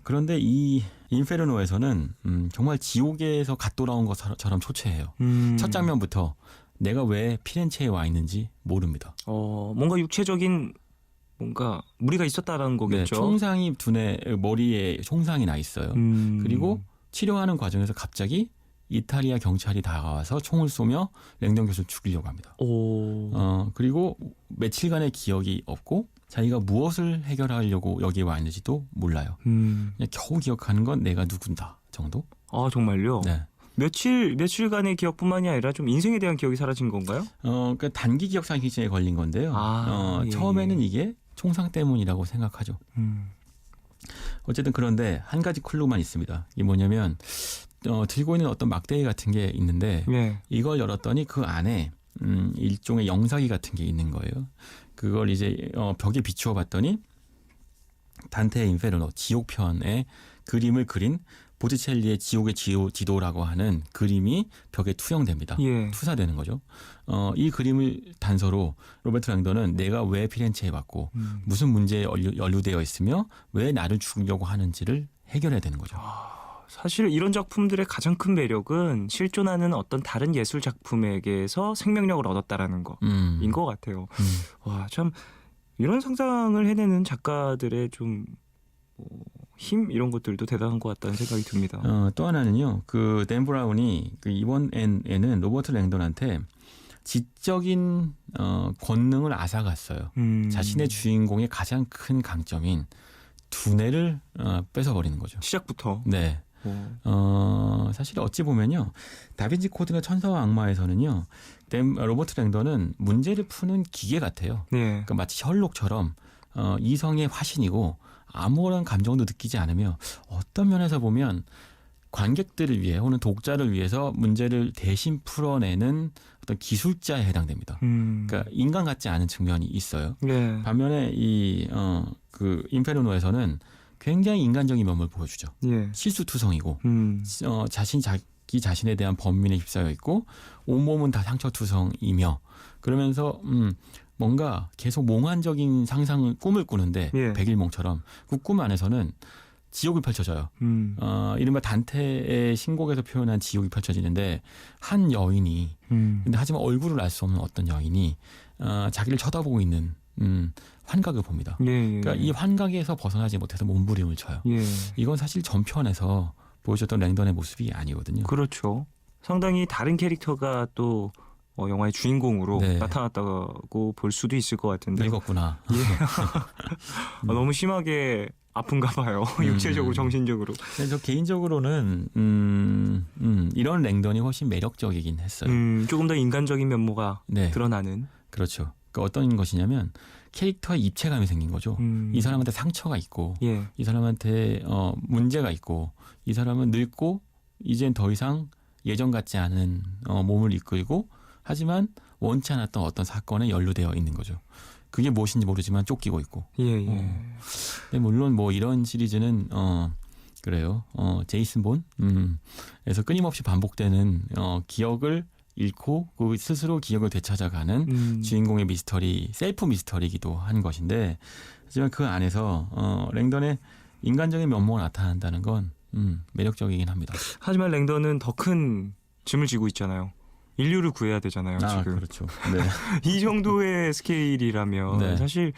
그런데 이 인페르노에서는 정말 지옥에서 갓 돌아온 것처럼 초췌해요. 첫 장면부터 내가 왜 피렌체에 와 있는지 모릅니다. 뭔가 육체적인 뭔가 무리가 있었다라는 네, 거겠죠. 총상이 머리에 총상이 나 있어요. 그리고 치료하는 과정에서 갑자기 이탈리아 경찰이 다가와서 총을 쏘며 랭던 교수를 죽이려고 합니다. 그리고 며칠간의 기억이 없고 자기가 무엇을 해결하려고 여기에 와 있는지도 몰라요. 그냥 겨우 기억하는 건 내가 누군다 정도? 아 정말요? 네. 며칠간의 기억뿐만이 아니라 좀 인생에 대한 기억이 사라진 건가요? 그러니까 단기 기억 상실증에 걸린 건데요. 예. 처음에는 이게 총상 때문이라고 생각하죠. 어쨌든 그런데 한 가지 클루만 있습니다. 이게 뭐냐면 들고 있는 어떤 막대기 같은 게 있는데 예. 이걸 열었더니 그 안에 일종의 영사기 같은 게 있는 거예요. 그걸 이제 벽에 비추어 봤더니 단테의 인페르노 지옥편의 그림을 그린 보티첼리의 지옥의 지도라고 하는 그림이 벽에 투영됩니다. 예. 투사되는 거죠. 이 그림을 단서로 로베르토 랭던은 내가 왜 피렌체에 왔고 무슨 문제에 연루되어 있으며 왜 나를 죽이려고 하는지를 해결해야 되는 거죠. 사실 이런 작품들의 가장 큰 매력은 실존하는 어떤 다른 예술 작품에게서 생명력을 얻었다라는 거인 것 같아요. 와, 참 이런 상상을 해내는 작가들의 좀 힘 이런 것들도 대단한 것 같다는 생각이 듭니다. 또 하나는요. 댄 브라운이 이번 애는 로버트 랭던한테 지적인 권능을 앗아갔어요. 자신의 주인공의 가장 큰 강점인 두뇌를 뺏어버리는 거죠. 시작부터. 네. 사실 어찌 보면요. 다빈치 코드나 천사와 악마에서는요. 로버트 랭던은 문제를 푸는 기계 같아요. 네. 그러니까 마치 셜록처럼 이성의 화신이고 아무런 감정도 느끼지 않으며 어떤 면에서 보면 관객들을 위해 혹은 독자를 위해서 문제를 대신 풀어내는 어떤 기술자에 해당됩니다. 그러니까 인간 같지 않은 측면이 있어요. 네. 반면에 인페르노에서는 굉장히 인간적인 면모를 보여주죠. 예. 실수투성이고 자기 자신에 대한 번민에 휩싸여 있고 온몸은 다 상처투성이며 그러면서 뭔가 계속 몽환적인 꿈을 꾸는데 예. 백일몽처럼 그 꿈 안에서는 지옥이 펼쳐져요. 이른바 단테의 신곡에서 표현한 지옥이 펼쳐지는데 한 여인이 근데 하지만 얼굴을 알 수 없는 어떤 여인이 자기를 쳐다보고 있는 환각을 봅니다. 예, 예. 그러니까 이 환각에서 벗어나지 못해서 몸부림을 쳐요. 예. 이건 사실 전편에서 보여줬던 랭던의 모습이 아니거든요. 그렇죠. 상당히 다른 캐릭터가 또 영화의 주인공으로 네. 나타났다고 볼 수도 있을 것 같은데 늙었구나. 너무 심하게 아픈가 봐요. 육체적으로 정신적으로. 근데 저 개인적으로는 이런 랭던이 훨씬 매력적이긴 했어요. 조금 더 인간적인 면모가 네. 드러나는. 그렇죠. 그러니까 어떤 것이냐면 캐릭터에 입체감이 생긴 거죠. 이 사람한테 상처가 있고 예. 이 사람한테 문제가 있고 이 사람은 늙고 이젠 더 이상 예전 같지 않은 몸을 이끌고 하지만 원치 않았던 어떤 사건에 연루되어 있는 거죠. 그게 무엇인지 모르지만 쫓기고 있고. 예, 예. 근데 물론 뭐 이런 시리즈는 그래요. 제이슨 본에서 끊임없이 반복되는 기억을 잃고 그 스스로 기억을 되찾아가는 주인공의 미스터리, 셀프 미스터리이기도 한 것인데 하지만 그 안에서 랭던의 인간적인 면모가 나타난다는 건 매력적이긴 합니다. 하지만 랭던은 더 큰 짐을 지고 있잖아요. 인류를 구해야 되잖아요. 지금. 그렇죠. 네. 이 정도의 스케일이라면 네. 사실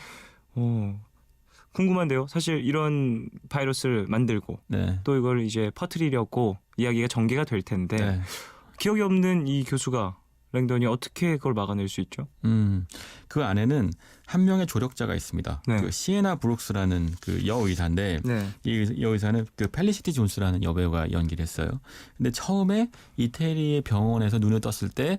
궁금한데요. 사실 이런 바이러스를 만들고 네. 또 이걸 이제 퍼뜨리려고 이야기가 전개가 될 텐데 네. 기억이 없는 이 교수가 랭던이 어떻게 그걸 막아낼 수 있죠? 그 안에는 한 명의 조력자가 있습니다. 네. 그 시에나 브룩스라는 그 여의사인데 네. 이 여의사는 그 펠리시티 존스라는 여배우가 연기를 했어요. 근데 처음에 이태리의 병원에서 눈을 떴을 때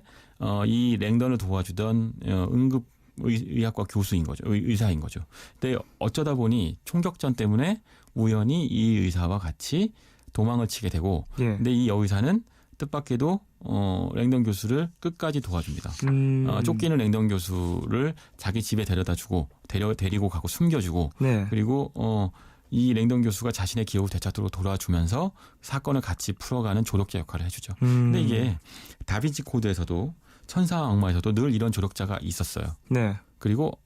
이 랭던을 도와주던 응급 의학과 교수인 거죠. 의사인 거죠. 근데 어쩌다 보니 총격전 때문에 우연히 이 의사와 같이 도망을 치게 되고 예. 근데 이 여의사는 뜻밖에도 랭던 교수를 끝까지 도와줍니다. 쫓기는 랭던 교수를 자기 집에 데려다주고 데리고 가고 숨겨주고 네. 그리고 이 랭던 교수가 자신의 기억을 되찾도록 돌아주면서 사건을 같이 풀어가는 조력자 역할을 해주죠. 근데 이게 다빈치 코드에서도 천사와 악마에서도 늘 이런 조력자가 있었어요. 네. 그리고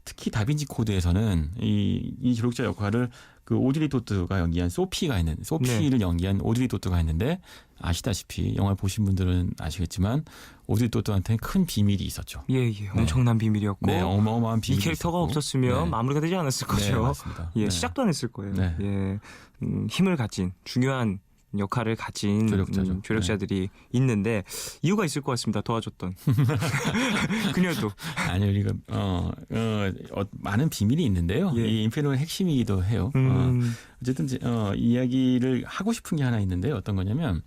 특히 다빈치 코드에서는 이 조력자 역할을 그 오드리 토트가 연기한 소피를 연기한 오드리 토트가 했는데 아시다시피 영화 보신 분들은 아시겠지만 오드리 토트한테는 큰 비밀이 있었죠. 예. 엄청난 비밀이었고 네, 어마어마한 이 비밀이 캐릭터가 있었고. 없었으면 네. 마무리가 되지 않았을 네, 거죠. 맞습니다. 예, 네. 시작도 안 했을 거예요. 네. 예, 힘을 가진 중요한 역할을 가진 조력자죠. 조력자들이 있는데 이유가 있을 것 같습니다. 도와줬던 그녀도. 아니 우리가 많은 비밀이 있는데요. 예. 이 인페르노의 핵심이기도 해요. 어쨌든 이야기를 하고 싶은 게 하나 있는데 어떤 거냐면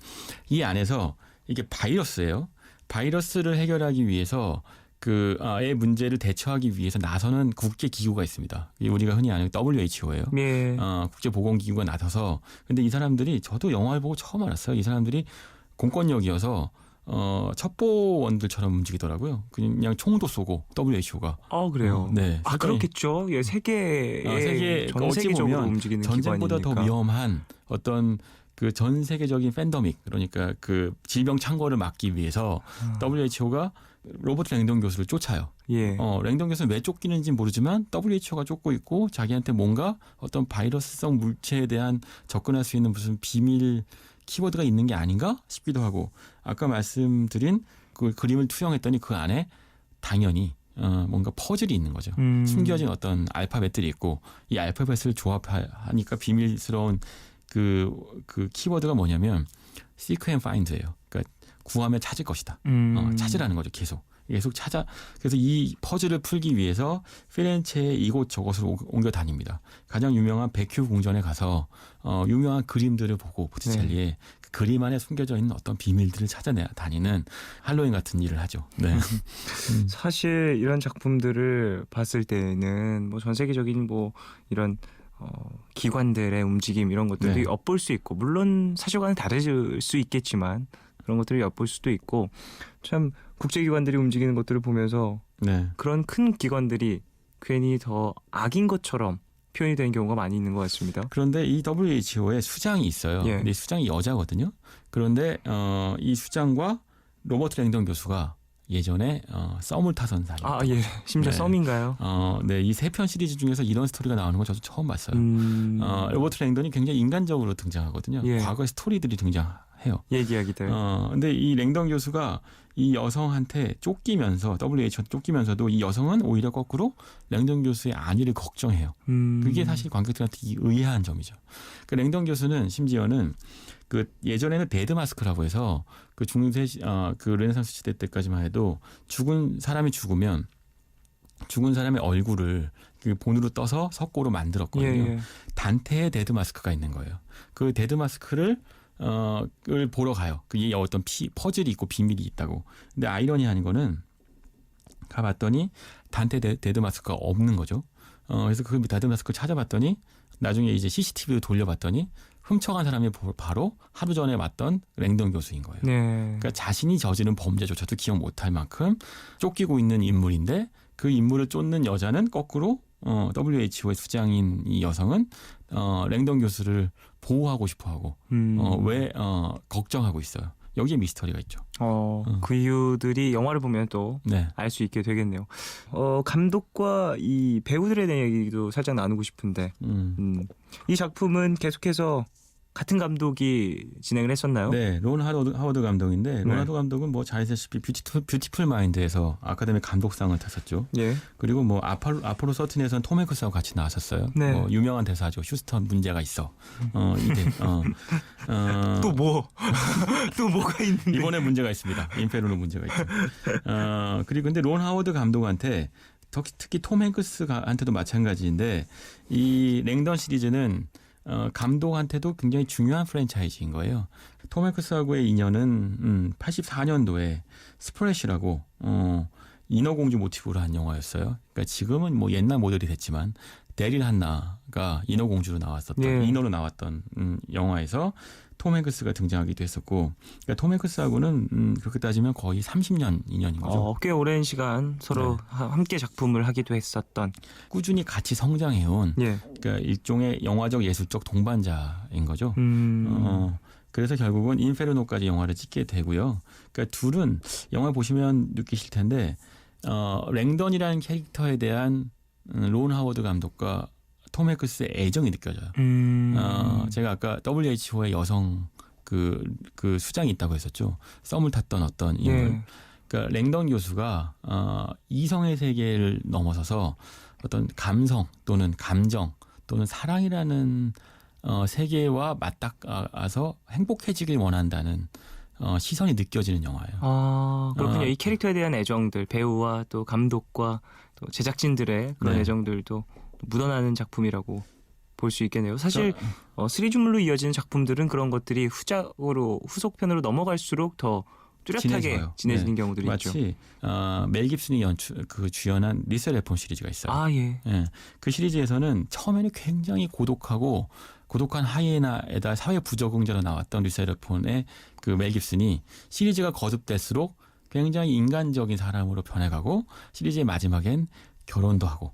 이 안에서 이게 바이러스예요. 바이러스를 해결하기 위해서 의 문제를 대처하기 위해서 나서는 국제 기구가 있습니다. 이게 우리가 흔히 아는 WHO예요. 예. 국제보건기구가 나서서 근데 이 사람들이 저도 영화를 보고 처음 알았어요. 이 사람들이 공권력이어서 첩보원들처럼 움직이더라고요. 그냥 총도 쏘고 WHO가. 그래요. 네. 아, 그렇겠죠. 예, 세계 전 어찌 세계적으로 보면 움직이는 전쟁보다 기관이니까. 더 위험한 어떤 그 전 세계적인 팬데믹 그러니까 그 질병 창궐을 막기 위해서 WHO가 로버트 랭던 교수를 쫓아요. 예. 랭던 교수는 왜 쫓기는지 모르지만 WHO가 쫓고 있고 자기한테 뭔가 어떤 바이러스성 물체에 대한 접근할 수 있는 무슨 비밀 키워드가 있는 게 아닌가 싶기도 하고 아까 말씀드린 그 그림을 투영했더니 그 안에 당연히 뭔가 퍼즐이 있는 거죠. 숨겨진 어떤 알파벳들이 있고 이 알파벳을 조합하니까 비밀스러운 그 키워드가 뭐냐면 seek and find예요. 그러니까 구하면 찾을 것이다. 찾으라는 거죠. 계속 찾아. 그래서 이 퍼즐을 풀기 위해서 피렌체의 이곳저곳을 옮겨 다닙니다. 가장 유명한 베큐 궁전에 가서 유명한 그림들을 보고 보티첼리의 그 그림 안에 숨겨져 있는 어떤 비밀들을 찾아내 다니는 할로윈 같은 일을 하죠. 네. 사실 이런 작품들을 봤을 때는 뭐 전 세계적인 뭐 이런 기관들의 움직임 이런 것들도 네. 엿볼 수 있고 물론 사실과는 다를 수 있겠지만 그런 것들을 엿볼 수도 있고 참 국제기관들이 움직이는 것들을 보면서 네. 그런 큰 기관들이 괜히 더 악인 것처럼 표현이 되는 경우가 많이 있는 것 같습니다. 그런데 이 WHO에 수장이 있어요. 예. 근데 이 수장이 여자거든요. 그런데 이 수장과 로버트 랭던 교수가 예전에 썸을 타던 사이. 아, 예. 심지어 네. 썸인가요? 네, 이 세 편 시리즈 중에서 이런 스토리가 나오는 건 저도 처음 봤어요. 로버트 랭던이 굉장히 인간적으로 등장하거든요. 예. 과거의 스토리들이 등장해요. 얘기하기들. 근데 이 랭던 교수가 이 여성한테 쫓기면서 WHO 쫓기면서도 이 여성은 오히려 거꾸로 랭던 교수의 안위를 걱정해요. 그게 사실 관객들한테 의아한 점이죠. 그 랭던 교수는 심지어는 그 예전에는 데드 마스크라고 해서 그 중세 그 르네상스 시대 때까지만 해도 죽은 사람이 죽으면 죽은 사람의 얼굴을 그 본으로 떠서 석고로 만들었거든요. 예. 단테의 데드 마스크가 있는 거예요. 그 데드 마스크를 을 보러 가요. 그게 어떤 퍼즐이 있고 비밀이 있다고. 근데 아이러니한 거는 가봤더니 단테 데드 마스크가 없는 거죠. 그래서 그 데드 마스크를 찾아봤더니 나중에 이제 CCTV로 돌려봤더니 훔쳐간 사람이 바로 하루 전에 맞던 랭던 교수인 거예요. 네. 그러니까 자신이 저지른 범죄조차도 기억 못할 만큼 쫓기고 있는 인물인데 그 인물을 쫓는 여자는 거꾸로 WHO의 수장인 이 여성은 랭던 교수를 보호하고 싶어하고 왜 걱정하고 있어요. 여기에 미스터리가 있죠. 그 이유들이 영화를 보면 또 네. 알 수 있게 되겠네요. 감독과 이 배우들에 대한 얘기도 살짝 나누고 싶은데 이 작품은 계속해서 같은 감독이 진행을 했었나요? 네, 론 하워드 감독인데 론 네. 하워드 감독은 뭐 잘 아시다시피 뷰티풀 마인드에서 아카데미 감독상을 탔었죠. 예. 그리고 뭐 아폴로 13에서는 톰 행크스하고 같이 나왔었어요. 네. 뭐 유명한 대사죠. 휴스턴 문제가 있어. 또 뭐? 또 뭐가 있는데? 이번에 문제가 있습니다. 인페르노 문제가 있죠. 그리고 근데 론 하워드 감독한테 특히 톰 행크스한테도 마찬가지인데 이 랭던 시리즈는 감독한테도 굉장히 중요한 프랜차이즈인 거예요. 톰 행크스하고의 인연은 84년도에 스프레시라고 인어공주 모티브로 한 영화였어요. 그러니까 지금은 뭐 옛날 모델이 됐지만 데릴 한나가 인어공주로 나왔었던 예. 인어로 나왔던 영화에서 톰 행크스가 등장하기도 했었고 그러니까 톰 행크스하고는 그렇게 따지면 거의 30년 인연인 거죠. 꽤 오랜 시간 서로 네. 함께 작품을 하기도 했었던. 꾸준히 같이 성장해온 예. 그러니까 일종의 영화적 예술적 동반자인 거죠. 그래서 결국은 인페르노까지 영화를 찍게 되고요. 그러니까 둘은 영화 보시면 느끼실 텐데 랭던이라는 캐릭터에 대한 론 하워드 감독과 톰 행크스의 애정이 느껴져요. 제가 아까 WHO의 여성 그 수장이 있다고 했었죠. 썸을 탔던 어떤 인물. 예. 그러니까 랭던 교수가 이성의 세계를 넘어서서 어떤 감성 또는 감정 또는 사랑이라는 세계와 맞닿아서 행복해지길 원한다는 시선이 느껴지는 영화예요. 아, 그렇군요. 어. 이 캐릭터에 대한 애정들, 배우와 또 감독과 또 제작진들의 그런 네. 애정들도 묻어나는 작품이라고 볼 수 있겠네요. 사실 저- 시리즈물로 이어지는 작품들은 그런 것들이 후속편으로 넘어갈수록 더 뚜렷하게 진해져요. 진해지는 네. 경우들이 있죠. 마치 멜 깁슨이 주연한 리셀 레폰 시리즈가 있어요. 아, 예. 예. 그 시리즈에서는 처음에는 굉장히 고독한 하이에나에다 사회 부적응자로 나왔던 리셀 레폰의 그 멜 깁슨이 시리즈가 거듭될수록 굉장히 인간적인 사람으로 변해가고 시리즈의 마지막엔 결혼도 하고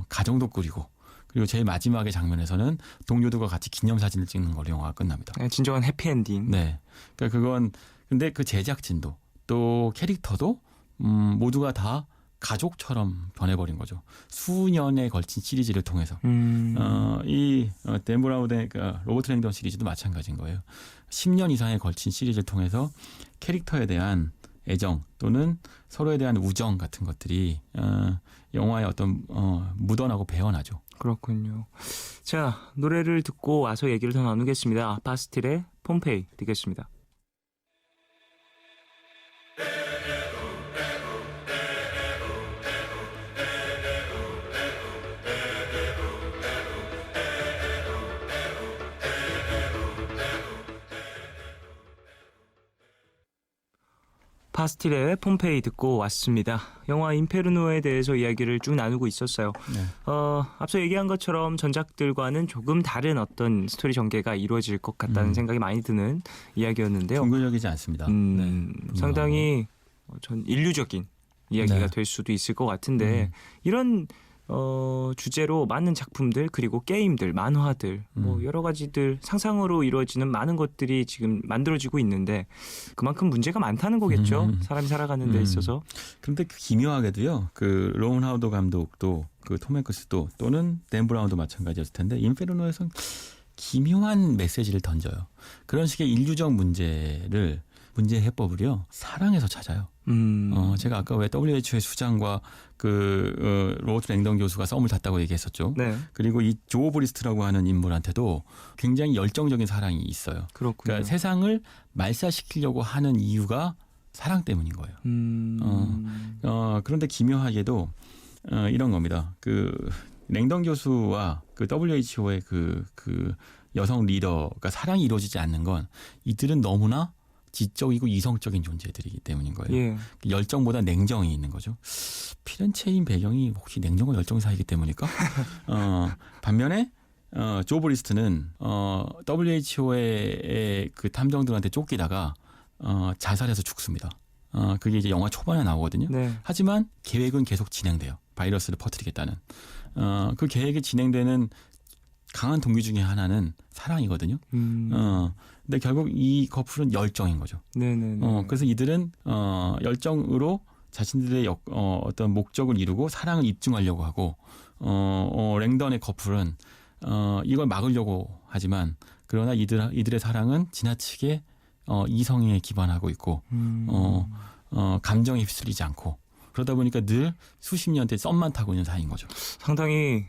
가정도 꾸리고 그리고 제일 마지막의 장면에서는 동료들과 같이 기념사진을 찍는 걸로 영화가 끝납니다. 네, 진정한 해피엔딩. 네. 그러니까 그건 근데 그 제작진도 또 캐릭터도 모두가 다 가족처럼 변해버린 거죠. 수년에 걸친 시리즈를 통해서. 댄 브라운의 로버트 랭던 시리즈도 마찬가지인 거예요. 10년 이상에 걸친 시리즈를 통해서 캐릭터에 대한 애정 또는 서로에 대한 우정 같은 것들이 영화의 어떤 묻어나고 배어나죠. 그렇군요. 자, 노래를 듣고 와서 얘기를 더 나누겠습니다. 바스틸의 폼페이 듣겠습니다. 파스틸의 폼페이 듣고 왔습니다. 영화 인페르노에 대해서 이야기를 쭉 나누고 있었어요. 네. 앞서 얘기한 것처럼 전작들과는 조금 다른 어떤 스토리 전개가 이루어질 것 같다는 생각이 많이 드는 이야기였는데요. 종교적이지 않습니다. 네. 상당히 전 인류적인 이야기가 네. 될 수도 있을 것 같은데 이런 주제로 많은 작품들 그리고 게임들, 만화들 뭐 여러 가지들 상상으로 이루어지는 많은 것들이 지금 만들어지고 있는데 그만큼 문제가 많다는 거겠죠. 사람이 살아가는 데 있어서. 그런데 기묘하게도요. 그 론 하워드 감독도 그 톰 행크스도 또는 댄 브라운도 마찬가지였을 텐데 인페르노에서는 기묘한 메시지를 던져요. 그런 식의 인류적 문제 해법을요. 사랑에서 찾아요. 제가 아까 왜 WHO의 수장과 로버트 랭던 교수가 썸을 탔다고 얘기했었죠. 네, 그리고 이 조 브리스트라고 하는 인물한테도 굉장히 열정적인 사랑이 있어요. 그렇군요. 그러니까 세상을 말살시키려고 하는 이유가 사랑 때문인 거예요. 그런데 기묘하게도 이런 겁니다. 그 랭던 교수와 그 WHO의 그 여성 리더가 사랑이 이루어지지 않는 건 이들은 너무나 지적이고 이성적인 존재들이기 때문인 거예요. 예. 열정보다 냉정이 있는 거죠. 피렌체인 배경이 혹시 냉정과 열정 사이기 때문일까? 반면에 조 브리스트는 WHO의 그 탐정들한테 쫓기다가 자살해서 죽습니다. 그게 이제 영화 초반에 나오거든요. 네. 하지만 계획은 계속 진행돼요. 바이러스를 퍼뜨리겠다는. 그 계획이 진행되는 강한 동기 중에 하나는 사랑이거든요. 근데 결국 이 커플은 열정인 거죠. 네네네. 그래서 이들은 열정으로 자신들의 어떤 목적을 이루고 사랑을 입증하려고 하고 랭던의 커플은 이걸 막으려고 하지만 그러나 이들의 사랑은 지나치게 이성에 기반하고 있고 감정에 휩쓸리지 않고 그러다 보니까 늘 수십 년째 썸만 타고 있는 사이인 거죠. 상당히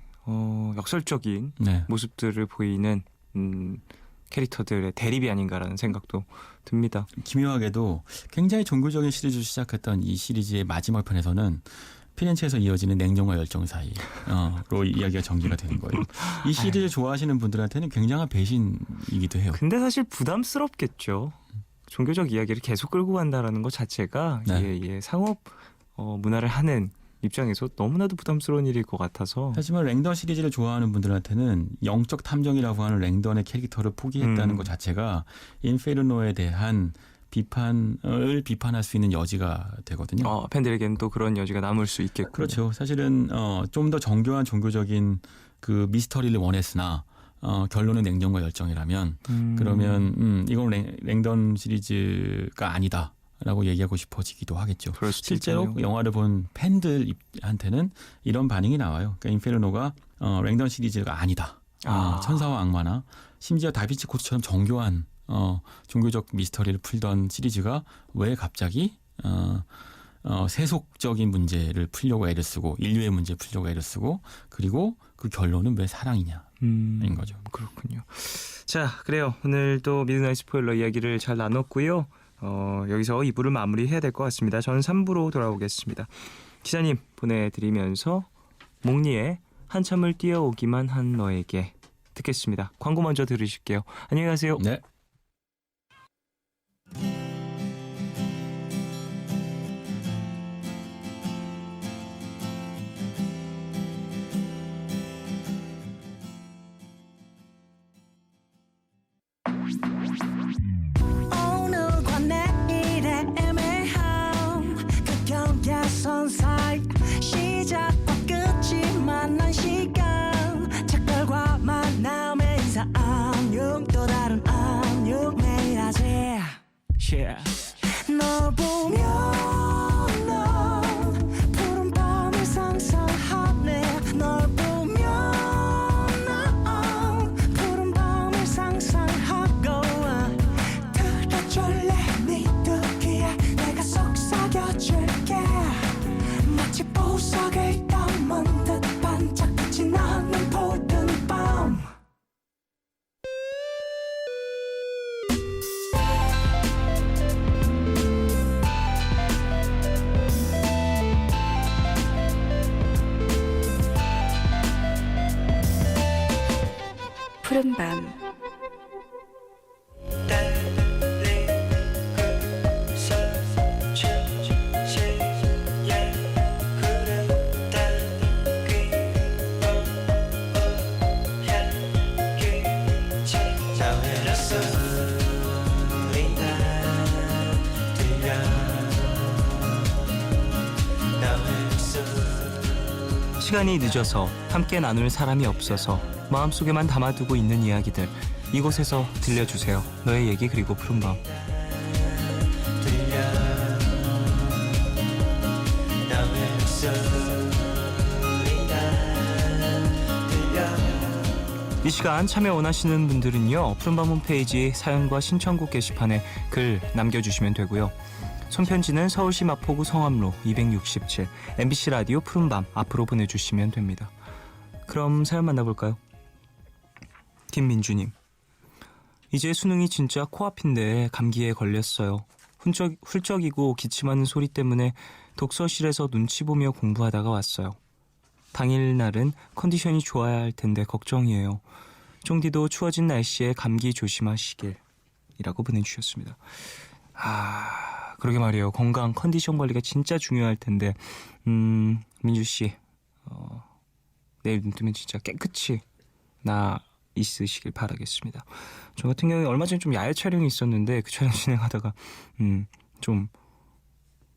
역설적인 네. 모습들을 보이는 캐릭터들의 대립이 아닌가라는 생각도 듭니다. 기묘하게도 굉장히 종교적인 시리즈를 시작했던 이 시리즈의 마지막 편에서는 피렌체에서 이어지는 냉정과 열정 사이로 이야기가 전개가 되는 거예요. 이 시리즈 좋아하시는 분들한테는 굉장한 배신이기도 해요. 근데 사실 부담스럽겠죠. 종교적 이야기를 계속 끌고 간다라는 것 자체가 네. 상업 문화를 하는 입장에서 너무나도 부담스러운 일일 것 같아서. 하지만 랭던 시리즈를 좋아하는 분들한테는 영적 탐정이라고 하는 랭던의 캐릭터를 포기했다는 것 자체가 인페르노에 대한 비판을 비판할 수 있는 여지가 되거든요. 팬들에게는 또 그런 여지가 남을 수 있겠군요. 그렇죠. 사실은 좀 더 정교한 종교적인 그 미스터리를 원했으나 결론은 냉정과 열정이라면 그러면 이건 랭던 시리즈가 아니다라고 얘기하고 싶어지기도 하겠죠. 그럴 수도 실제로 있겠네요. 영화를 본 팬들한테는 이런 반응이 나와요. 그러니까 인페르노가 랭던 시리즈가 아니다. 천사와 악마나 심지어 다빈치 코드처럼 정교한 종교적 미스터리를 풀던 시리즈가 왜 갑자기 세속적인 문제를 풀려고 애를 쓰고 인류의 문제 풀려고 애를 쓰고 그리고 그 결론은 왜 사랑이냐인 거죠. 그렇군요. 자, 그래요. 오늘도 미드나잇 스포일러 이야기를 잘 나눴고요. 여기서 2부를 마무리해야 될 것 같습니다. 저는 3부로 돌아오겠습니다. 기자님 보내드리면서 몽니의 한참을 뛰어오기만 한 너에게 듣겠습니다. 광고 먼저 들으실게요. 안녕히 가세요. 네. 오늘과 내일의 애매함 그 경계선 사이 시작과 끝이 만난 시간 작별과 만남의 인사 안녕 또 다른 안녕 매일 하지 널 보면 난 푸른 밤을 상상하네 널 보면 난 푸른 밤을 상상하고 들어줄래 네 듣기에 내가 속삭여줄게 마치 보석을 담은 듯 반짝빛이 나는 보던 밤 푸른 밤 시간이 늦어서 함께 나눌 사람이 없어서 마음속에만 담아두고 있는 이야기들 이곳에서 들려주세요. 너의 얘기 그리고 푸른밤. 이 시간 참여 원하시는 분들은요 푸른밤 홈페이지 사연과 신청곡 게시판에 글 남겨주시면 되고요. 손편지는 서울시 마포구 성암로 267 MBC 라디오 푸른밤 앞으로 보내주시면 됩니다. 그럼 사연 만나볼까요? 김민주님, 이제 수능이 진짜 코앞인데 감기에 걸렸어요. 훌쩍이고 기침하는 소리 때문에 독서실에서 눈치 보며 공부하다가 왔어요. 당일날은 컨디션이 좋아야 할 텐데 걱정이에요. 쫑디도 추워진 날씨에 감기 조심하시길 이라고 보내주셨습니다. 그러게 말이에요. 건강 컨디션 관리가 진짜 중요할 텐데 민주씨 내일 눈 뜨면 진짜 깨끗이 나 있으시길 바라겠습니다. 저 같은 경우에 얼마 전에 좀 야외 촬영이 있었는데 그 촬영 진행하다가 좀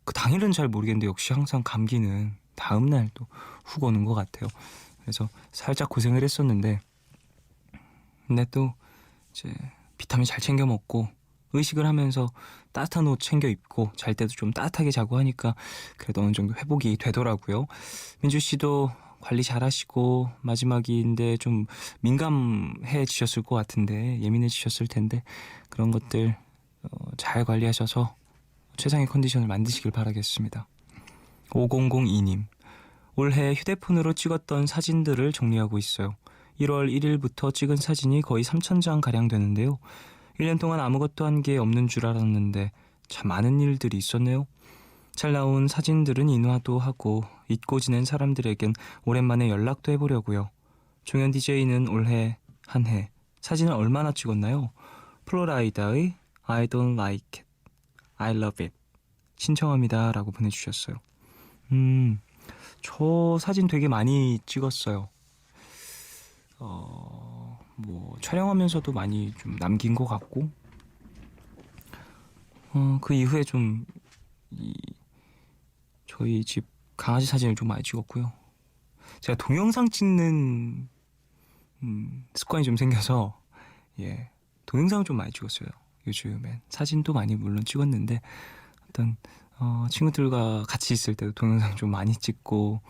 그 당일은 잘 모르겠는데 역시 항상 감기는 다음 날도 훅 오는 것 같아요. 그래서 살짝 고생을 했었는데 근데 또 이제 비타민 잘 챙겨 먹고 의식을 하면서 따뜻한 옷 챙겨 입고 잘 때도 좀 따뜻하게 자고 하니까 그래도 어느 정도 회복이 되더라고요. 민주 씨도 관리 잘 하시고 마지막인데 좀 민감해지셨을 것 같은데 예민해지셨을 텐데 그런 것들 잘 관리하셔서 최상의 컨디션을 만드시길 바라겠습니다. 5002님, 올해 휴대폰으로 찍었던 사진들을 정리하고 있어요. 1월 1일부터 찍은 사진이 거의 3,000장 가량 되는데요. 1년 동안 아무것도 한 게 없는 줄 알았는데 참 많은 일들이 있었네요. 잘 나온 사진들은 인화도 하고 잊고 지낸 사람들에겐 오랜만에 연락도 해보려고요. 종현 DJ는 올해 한 해 사진을 얼마나 찍었나요? 플로라이다의 I don't like it, I love it 신청합니다 라고 보내주셨어요. 저 사진 되게 많이 찍었어요. 뭐 촬영하면서도 많이 좀 남긴 것 같고 그 이후에 좀 저희 집 강아지 사진을 좀 많이 찍었고요. 제가 동영상 찍는 습관이 좀 생겨서 예, 동영상을 좀 많이 찍었어요. 요즘엔 사진도 많이 물론 찍었는데 어떤 친구들과 같이 있을 때도 동영상 좀 많이 찍고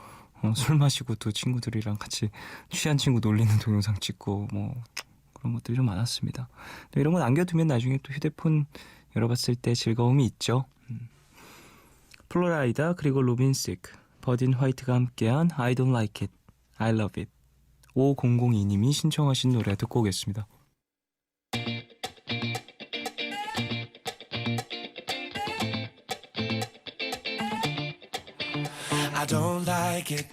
술 마시고 또 친구들이랑 같이 취한 친구 놀리는 동영상 찍고 뭐 그런 것들이 좀 많았습니다. 이런 거 남겨두면 나중에 또 휴대폰 열어봤을 때 즐거움이 있죠. 플로라이다 그리고 로빈 시크, 버딘 화이트가 함께한 I don't like it, I love it. 5002님이 신청하신 노래 듣고 오겠습니다. I don't like it.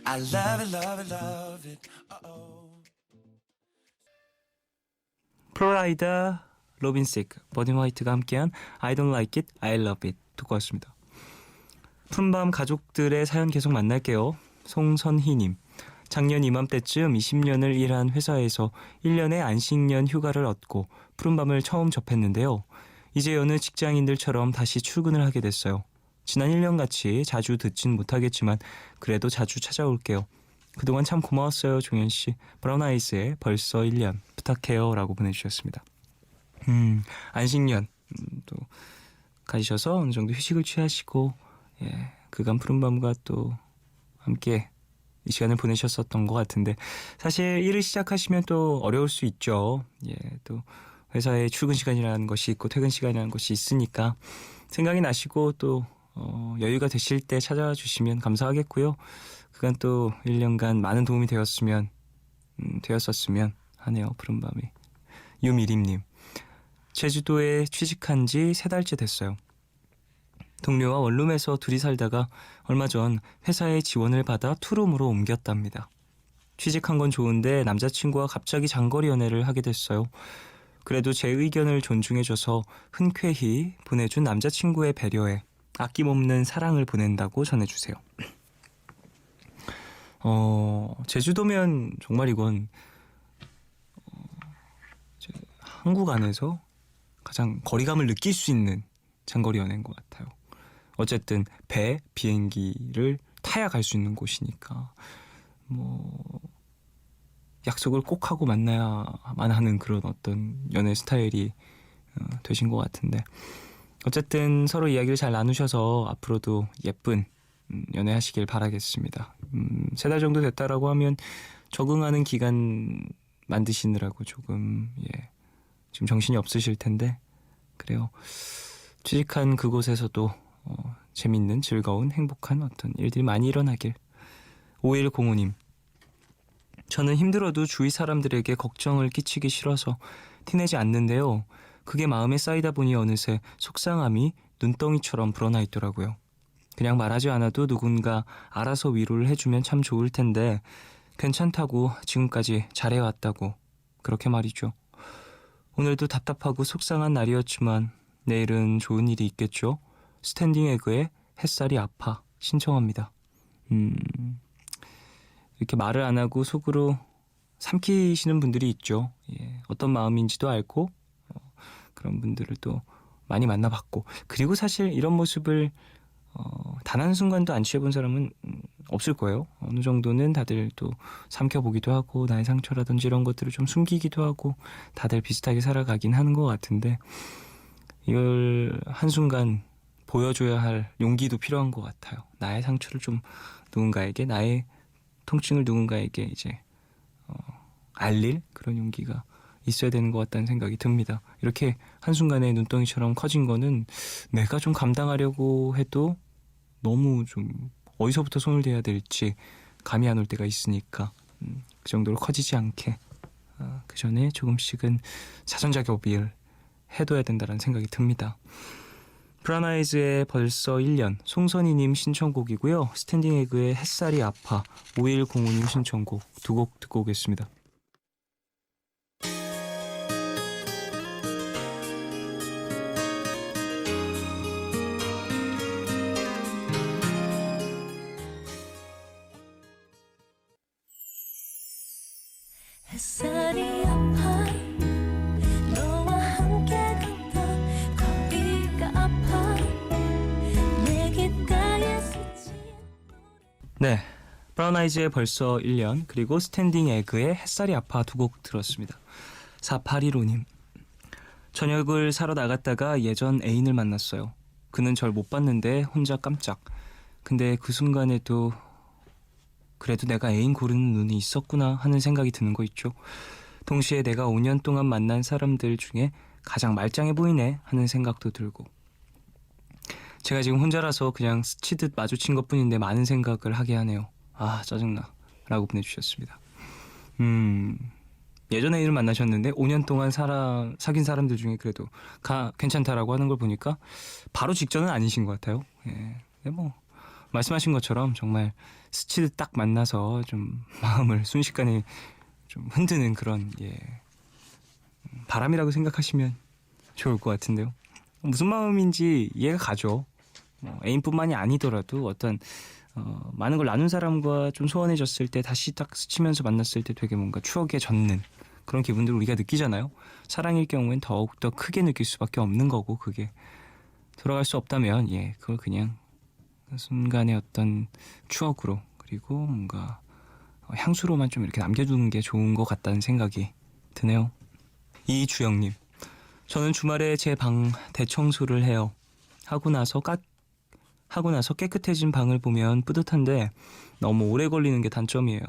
I love it, love it, love it. Uh-oh. 플로라이다, 로빈 시크, 버딘 화이트가 함께한 I don't like it, I love it 듣고 왔습니다. 푸른밤 가족들의 사연 계속 만날게요. 송선희님, 작년 이맘때쯤 20년을 일한 회사에서 1년의 안식년 휴가를 얻고 푸른밤을 처음 접했는데요. 이제 여느 직장인들처럼 다시 출근을 하게 됐어요. 지난 1년같이 자주 듣진 못하겠지만 그래도 자주 찾아올게요. 그동안 참 고마웠어요, 종현씨. 브라운 아이즈의 벌써 1년 부탁해요 라고 보내주셨습니다. 안식년 또 가지셔서 어느 정도 휴식을 취하시고 예, 그간 푸른밤과 또 함께 이 시간을 보내셨었던 것 같은데 사실 일을 시작하시면 또 어려울 수 있죠. 예, 또 회사에 출근 시간이라는 것이 있고 퇴근 시간이라는 것이 있으니까 생각이 나시고 또 여유가 되실 때 찾아와 주시면 감사하겠고요. 그간 또 1년간 많은 도움이 되었었으면 하네요. 푸른밤이. 유미림님, 제주도에 취직한 지 3달째 됐어요. 동료와 원룸에서 둘이 살다가 얼마 전 회사의 지원을 받아 투룸으로 옮겼답니다. 취직한 건 좋은데 남자친구와 갑자기 장거리 연애를 하게 됐어요. 그래도 제 의견을 존중해줘서 흔쾌히 보내준 남자친구의 배려에 아낌없는 사랑을 보낸다고 전해주세요. 제주도면 정말 이건 한국 안에서 가장 거리감을 느낄 수 있는 장거리 연애인 것 같아요. 어쨌든 배, 비행기를 타야 갈 수 있는 곳이니까 뭐 약속을 꼭 하고 만나야만 하는 그런 어떤 연애 스타일이 되신 것 같은데 어쨌든 서로 이야기를 잘 나누셔서 앞으로도 예쁜 연애하시길 바라겠습니다. 3달 정도 됐다라고 하면 적응하는 기간 만드시느라고 조금 지금 정신이 없으실 텐데 그래요. 취직한 그곳에서도 재밌는 즐거운 행복한 어떤 일들이 많이 일어나길. 5105님, 저는 힘들어도 주위 사람들에게 걱정을 끼치기 싫어서 티내지 않는데요. 그게 마음에 쌓이다 보니 어느새 속상함이 눈덩이처럼 불어나 있더라고요. 그냥 말하지 않아도 누군가 알아서 위로를 해주면 참 좋을 텐데 괜찮다고 지금까지 잘해왔다고 그렇게 말이죠. 오늘도 답답하고 속상한 날이었지만 내일은 좋은 일이 있겠죠. 스탠딩 에그의 햇살이 아파 신청합니다. 이렇게 말을 안 하고 속으로 삼키시는 분들이 있죠. 예, 어떤 마음인지도 알고 그런 분들을 또 많이 만나봤고 그리고 사실 이런 모습을 단 한순간도 안 취해본 사람은 없을 거예요. 어느 정도는 다들 또 삼켜보기도 하고 나의 상처라든지 이런 것들을 좀 숨기기도 하고 다들 비슷하게 살아가긴 하는 것 같은데 이걸 한순간 보여줘야 할 용기도 필요한 것 같아요. 나의 상처를 좀 누군가에게 나의 통증을 누군가에게 이제 알릴 그런 용기가 있어야 되는 것 같다는 생각이 듭니다. 이렇게 한순간에 눈덩이처럼 커진 거는 내가 좀 감당하려고 해도 너무 좀 어디서부터 손을 대야 될지 감이 안 올 때가 있으니까 그 정도로 커지지 않게 그 전에 조금씩은 사전작업을 해둬야 된다는 생각이 듭니다. 브라운 아이즈의 벌써 1년, 송선희님 신청곡이고요. 스탠딩 에그의 햇살이 아파, 5105님 신청곡 두 곡 듣고 오겠습니다. 햇살이 아파 너와 함께 걷던 거리가 아파 내 귓가에 스친 네, 브라운 브라운 아이즈의 벌써 1년, 그리고 스탠딩 에그의 햇살이 아파 두 곡 들었습니다. 4815님. 저녁을 사러 나갔다가 예전 애인을 만났어요. 그는 절 못 봤는데 혼자 깜짝. 근데 그 순간에도 그래도 내가 애인 고르는 눈이 있었구나 하는 생각이 드는 거 있죠. 동시에 내가 5년 동안 만난 사람들 중에 가장 말짱해 보이네 하는 생각도 들고. 제가 지금 혼자라서 그냥 스치듯 마주친 것뿐인데 많은 생각을 하게 하네요. 아, 짜증나 라고 보내주셨습니다. 예전에 애인을 만나셨는데 5년 동안 사귄 사람들 중에 그래도 괜찮다라고 하는 걸 보니까 바로 직전은 아니신 것 같아요. 예. 근데 뭐 말씀하신 것처럼 정말 스치듯 딱 만나서 좀 마음을 순식간에 좀 흔드는 그런 바람이라고 생각하시면 좋을 것 같은데요. 무슨 마음인지 이해가 가죠. 애인뿐만이 아니더라도 어떤 많은 걸 나눈 사람과 좀 소원해졌을 때 다시 딱 스치면서 만났을 때 되게 뭔가 추억에 젖는 그런 기분들을 우리가 느끼잖아요. 사랑일 경우엔 더욱더 크게 느낄 수밖에 없는 거고, 그게 돌아갈 수 없다면 그걸 그냥 그 순간의 어떤 추억으로, 그리고 뭔가 향수로만 좀 이렇게 남겨두는 게 좋은 것 같다는 생각이 드네요. 이주영님. 저는 주말에 제 방 대청소를 해요. 하고 나서 깨끗해진 방을 보면 뿌듯한데 너무 오래 걸리는 게 단점이에요.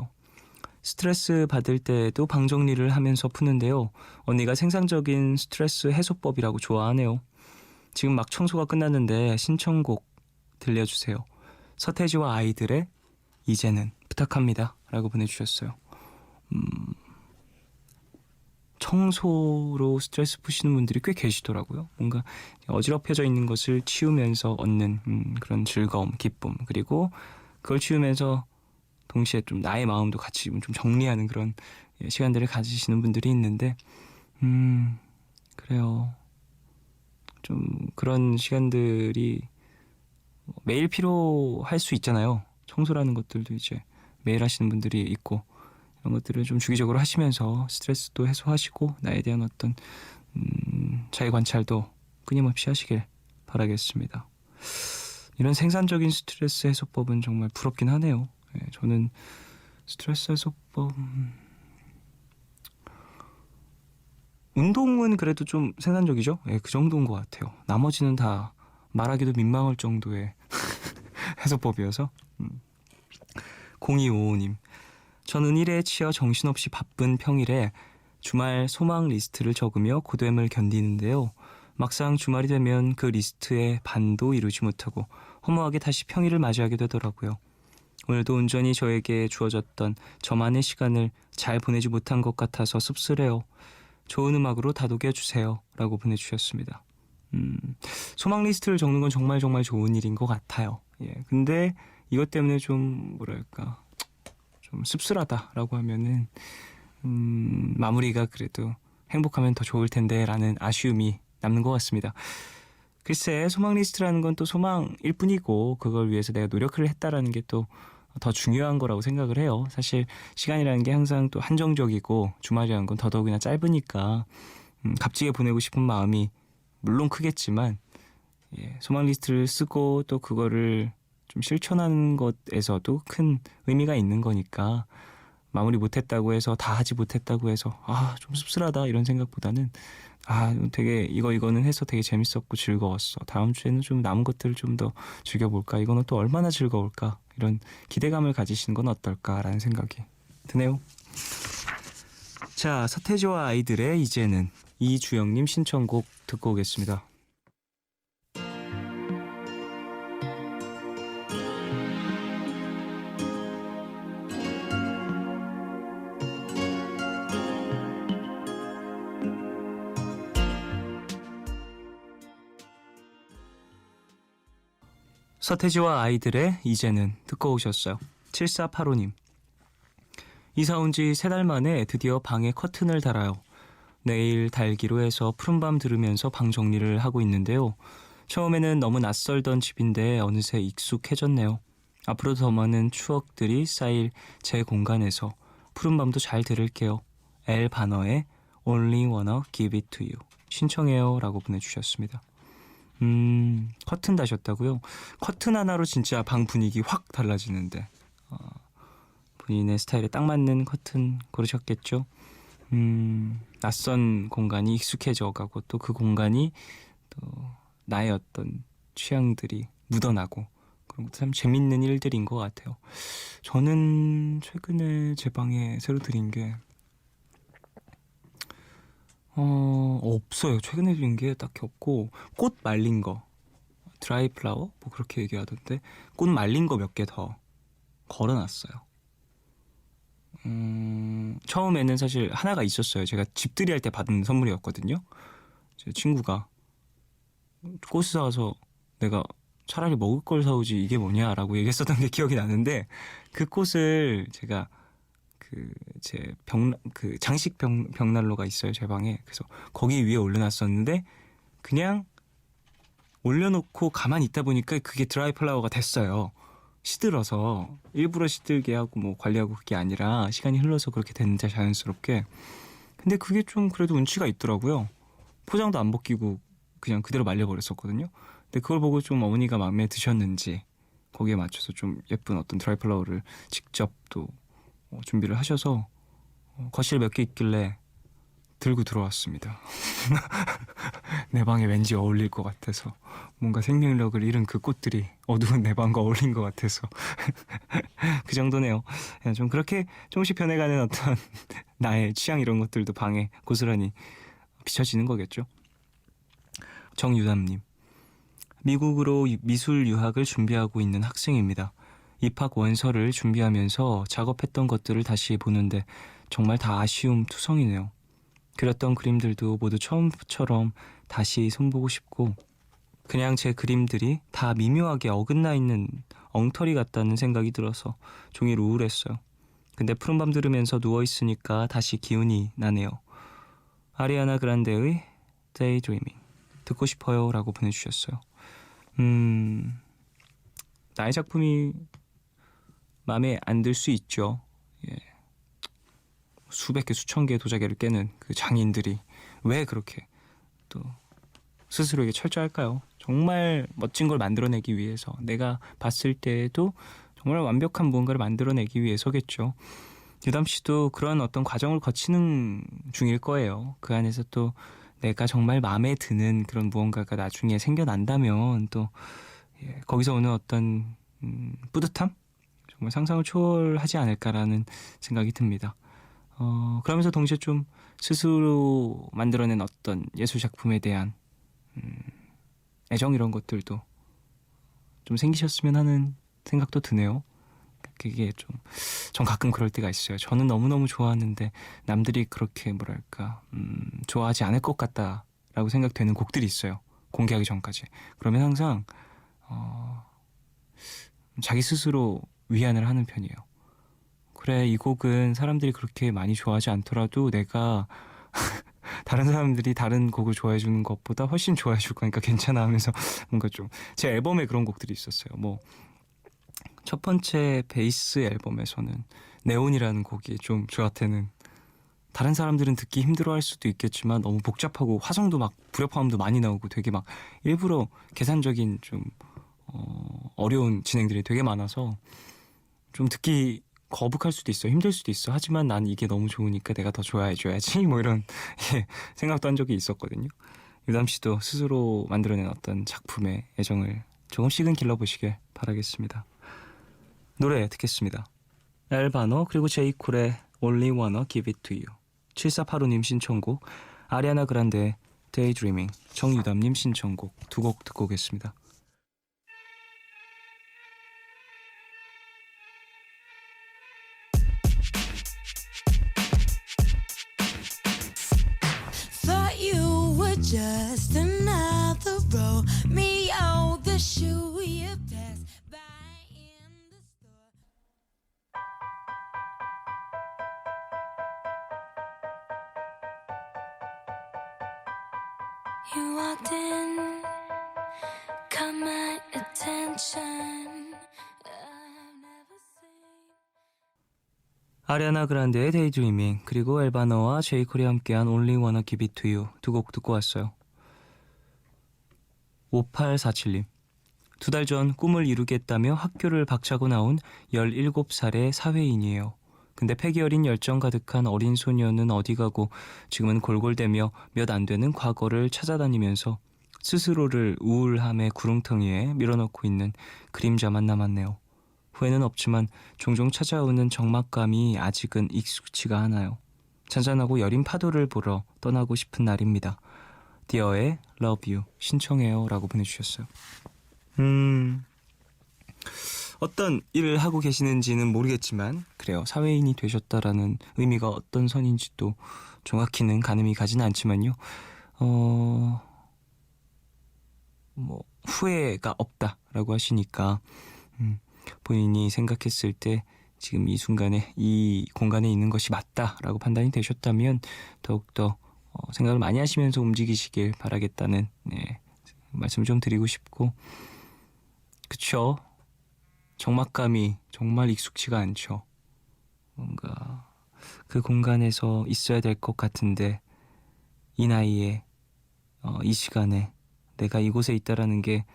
스트레스 받을 때에도 방 정리를 하면서 푸는데요. 언니가 생산적인 스트레스 해소법이라고 좋아하네요. 지금 막 청소가 끝났는데 신청곡 들려주세요. 서태지와 아이들의 이제는 부탁합니다 라고 보내주셨어요. 청소로 스트레스 푸시는 분들이 꽤 계시더라고요. 뭔가 어지럽혀져 있는 것을 치우면서 얻는 그런 즐거움, 기쁨, 그리고 그걸 치우면서 동시에 좀 나의 마음도 같이 좀 정리하는 그런 시간들을 가지시는 분들이 있는데 그래요. 좀 그런 시간들이 매일 필요할 수 있잖아요. 청소라는 것들도 이제 매일 하시는 분들이 있고, 이런 것들을 좀 주기적으로 하시면서 스트레스도 해소하시고 나에 대한 어떤 자기 관찰도 끊임없이 하시길 바라겠습니다. 이런 생산적인 스트레스 해소법은 정말 부럽긴 하네요. 저는 스트레스 해소법 운동은 그래도 좀 생산적이죠. 그 정도인 것 같아요. 나머지는 다 말하기도 민망할 정도의 해소법이어서. 0255님. 저는 일에 치여 정신없이 바쁜 평일에 주말 소망 리스트를 적으며 고됨을 견디는데요. 막상 주말이 되면 그 리스트의 반도 이루지 못하고 허무하게 다시 평일을 맞이하게 되더라고요. 오늘도 온전히 저에게 주어졌던 저만의 시간을 잘 보내지 못한 것 같아서 씁쓸해요. 좋은 음악으로 다독여주세요 라고 보내주셨습니다. 소망 리스트를 적는 건 정말 정말 좋은 일인 것 같아요. 근데 이것 때문에 좀 뭐랄까 좀 씁쓸하다라고 하면은 마무리가 그래도 행복하면 더 좋을 텐데 라는 아쉬움이 남는 것 같습니다. 글쎄, 소망 리스트라는 건 또 소망일 뿐이고 그걸 위해서 내가 노력을 했다라는 게 또 더 중요한 거라고 생각을 해요. 사실 시간이라는 게 항상 또 한정적이고 주말이라는 건 더더욱이나 짧으니까 값지게 보내고 싶은 마음이 물론 크겠지만 소망 리스트를 쓰고 또 그거를 좀 실천하는 것에서도 큰 의미가 있는 거니까 마무리 못했다고 해서 다 하지 못했다고 해서 좀 씁쓸하다 이런 생각보다는 되게 이거는 해서 되게 재밌었고 즐거웠어. 다음 주에는 좀 남은 것들을 좀 더 즐겨볼까. 이거는 또 얼마나 즐거울까. 이런 기대감을 가지시는 건 어떨까라는 생각이 드네요. 자, 서태지와 아이들의 이제는 이주영님 신청곡 듣고 오겠습니다. 서태지와 아이들의 이제는 듣고 오셨어요. 7485님. 이사 온 지 3달 만에 드디어 방에 커튼을 달아요. 내일 달기로 해서 푸른밤 들으면서 방 정리를 하고 있는데요. 처음에는 너무 낯설던 집인데 어느새 익숙해졌네요. 앞으로 더 많은 추억들이 쌓일 제 공간에서 푸른밤도 잘 들을게요. 엘 바너의 Only Wanna Give It To You 신청해요 라고 보내주셨습니다. 커튼 다셨다고요? 커튼 하나로 진짜 방 분위기 확 달라지는데 본인의 스타일에 딱 맞는 커튼 고르셨겠죠. 낯선 공간이 익숙해져 가고 또 그 공간이 또 나의 어떤 취향들이 묻어나고 그런 것도 참 재밌는 일들인 것 같아요. 저는 최근에 제 방에 새로 들인 게 없어요. 최근에 들인 게 딱히 없고 꽃 말린 거 드라이 플라워 뭐 그렇게 얘기하던데 꽃 말린 거 몇 개 더 걸어놨어요. 처음에는 사실 하나가 있었어요. 제가 집들이 할 때 받은 선물이었거든요. 제 친구가 꽃을 사와서 내가 차라리 먹을 걸 사오지 이게 뭐냐라고 얘기했었던 게 기억이 나는데 그 꽃을 제가 제 장식 벽난로가 있어요. 제 방에. 그래서 거기 위에 올려놨었는데 그냥 올려놓고 가만히 있다 보니까 그게 드라이 플라워가 됐어요. 시들어서 일부러 시들게 하고 뭐 관리하고 그게 아니라 시간이 흘러서 그렇게 됐는데 자연스럽게. 근데 그게 좀 그래도 운치가 있더라고요. 포장도 안 벗기고 그냥 그대로 말려버렸었거든요. 근데 그걸 보고 좀 어머니가 마음에 드셨는지 거기에 맞춰서 좀 예쁜 어떤 드라이 플라워를 직접 또 준비를 하셔서 거실에 몇 개 있길래 들고 들어왔습니다. 내 방에 왠지 어울릴 것 같아서 뭔가 생명력을 잃은 그 꽃들이 어두운 내 방과 어울린 것 같아서 그 정도네요. 좀 그렇게 조금씩 변해가는 어떤 나의 취향 이런 것들도 방에 고스란히 비춰지는 거겠죠. 정유담님, 미국으로 미술 유학을 준비하고 있는 학생입니다. 입학 원서를 준비하면서 작업했던 것들을 다시 보는데 정말 다 아쉬움 투성이네요. 그렸던 그림들도 모두 처음처럼 다시 손보고 싶고 그냥 제 그림들이 다 미묘하게 어긋나 있는 엉터리 같다는 생각이 들어서 종일 우울했어요. 근데 푸른밤 들으면서 누워있으니까 다시 기운이 나네요. 아리아나 그란데의 Daydreaming 듣고 싶어요 라고 보내주셨어요. 나의 작품이 마음에 안 들 수 있죠. 예. 수백 개 수천 개의 도자기를 깨는 그 장인들이 왜 그렇게 또 스스로에게 철저할까요? 정말 멋진 걸 만들어내기 위해서 내가 봤을 때에도 정말 완벽한 무언가를 만들어내기 위해서겠죠. 유담 씨도 그런 어떤 과정을 거치는 중일 거예요. 그 안에서 또 내가 정말 마음에 드는 그런 무언가가 나중에 생겨난다면 또 거기서 오는 어떤 뿌듯함? 정말 상상을 초월하지 않을까라는 생각이 듭니다. 그러면서 동시에 좀 스스로 만들어낸 어떤 예술 작품에 대한 애정 이런 것들도 좀 생기셨으면 하는 생각도 드네요. 그게 전 가끔 그럴 때가 있어요. 저는 너무너무 좋아하는데 남들이 그렇게 뭐랄까 좋아하지 않을 것 같다라고 생각되는 곡들이 있어요. 공개하기 전까지. 그러면 항상 자기 스스로 위안을 하는 편이에요. 그래, 이 곡은 사람들이 그렇게 많이 좋아하지 않더라도 내가 다른 사람들이 다른 곡을 좋아해 주는 것보다 훨씬 좋아해 줄 거니까 괜찮아 하면서 뭔가 좀 제 앨범에 그런 곡들이 있었어요. 뭐 첫 번째 베이스 앨범에서는 네온이라는 곡이 좀 저한테는 다른 사람들은 듣기 힘들어할 수도 있겠지만 너무 복잡하고 화성도 막 불협화음도 많이 나오고 되게 막 일부러 계산적인 좀 어려운 진행들이 되게 많아서 좀 듣기 거북할 수도 있어, 힘들 수도 있어. 하지만 난 이게 너무 좋으니까 내가 더 좋아해줘야지 뭐 이런 생각도 한 적이 있었거든요. 유담 씨도 스스로 만들어낸 어떤 작품의 애정을 조금씩은 길러보시길 바라겠습니다. 노래 듣겠습니다. 엘바노 그리고 제이콜의 Only Wanna Give It To You, 7485님 신청곡, 아리아나 그란데의 Daydreaming, 정유담님 신청곡 두 곡 듣고 오겠습니다. Thought you were just another Romeo, the shoe you passed by in the store. You walked in, caught my attention. I've never seen. 아리아나 그란데의 Daydreaming 그리고 엘바노와 제이콜이 함께한 Only Wanna Give It To You 두 곡 듣고 왔어요. 5847님, 2달 전 꿈을 이루겠다며 학교를 박차고 나온 17살의 사회인이에요. 근데 패기 어린 열정 가득한 어린 소녀는 어디 가고 지금은 골골대며 몇 안 되는 과거를 찾아다니면서 스스로를 우울함의 구렁텅이에 밀어넣고 있는 그림자만 남았네요. 후회는 없지만 종종 찾아오는 적막감이 아직은 익숙치가 않아요. 잔잔하고 여린 파도를 보러 떠나고 싶은 날입니다. 디어의 Love You 신청해요 라고 보내주셨어요. 어떤 일을 하고 계시는지는 모르겠지만 그래요. 사회인이 되셨다라는 의미가 어떤 선인지도 정확히는 가늠이 가진 않지만요. 뭐 후회가 없다라고 하시니까 본인이 생각했을 때 지금 이 순간에 이 공간에 있는 것이 맞다라고 판단이 되셨다면 더욱더 생각을 많이 하시면서 움직이시길 바라겠다는 말씀을 좀 드리고 싶고, 그쵸? 적막감이 정말 익숙치가 않죠. 뭔가 그 공간에서 있어야 될 것 같은데 이 나이에 이 시간에 내가 이곳에 있다라는 게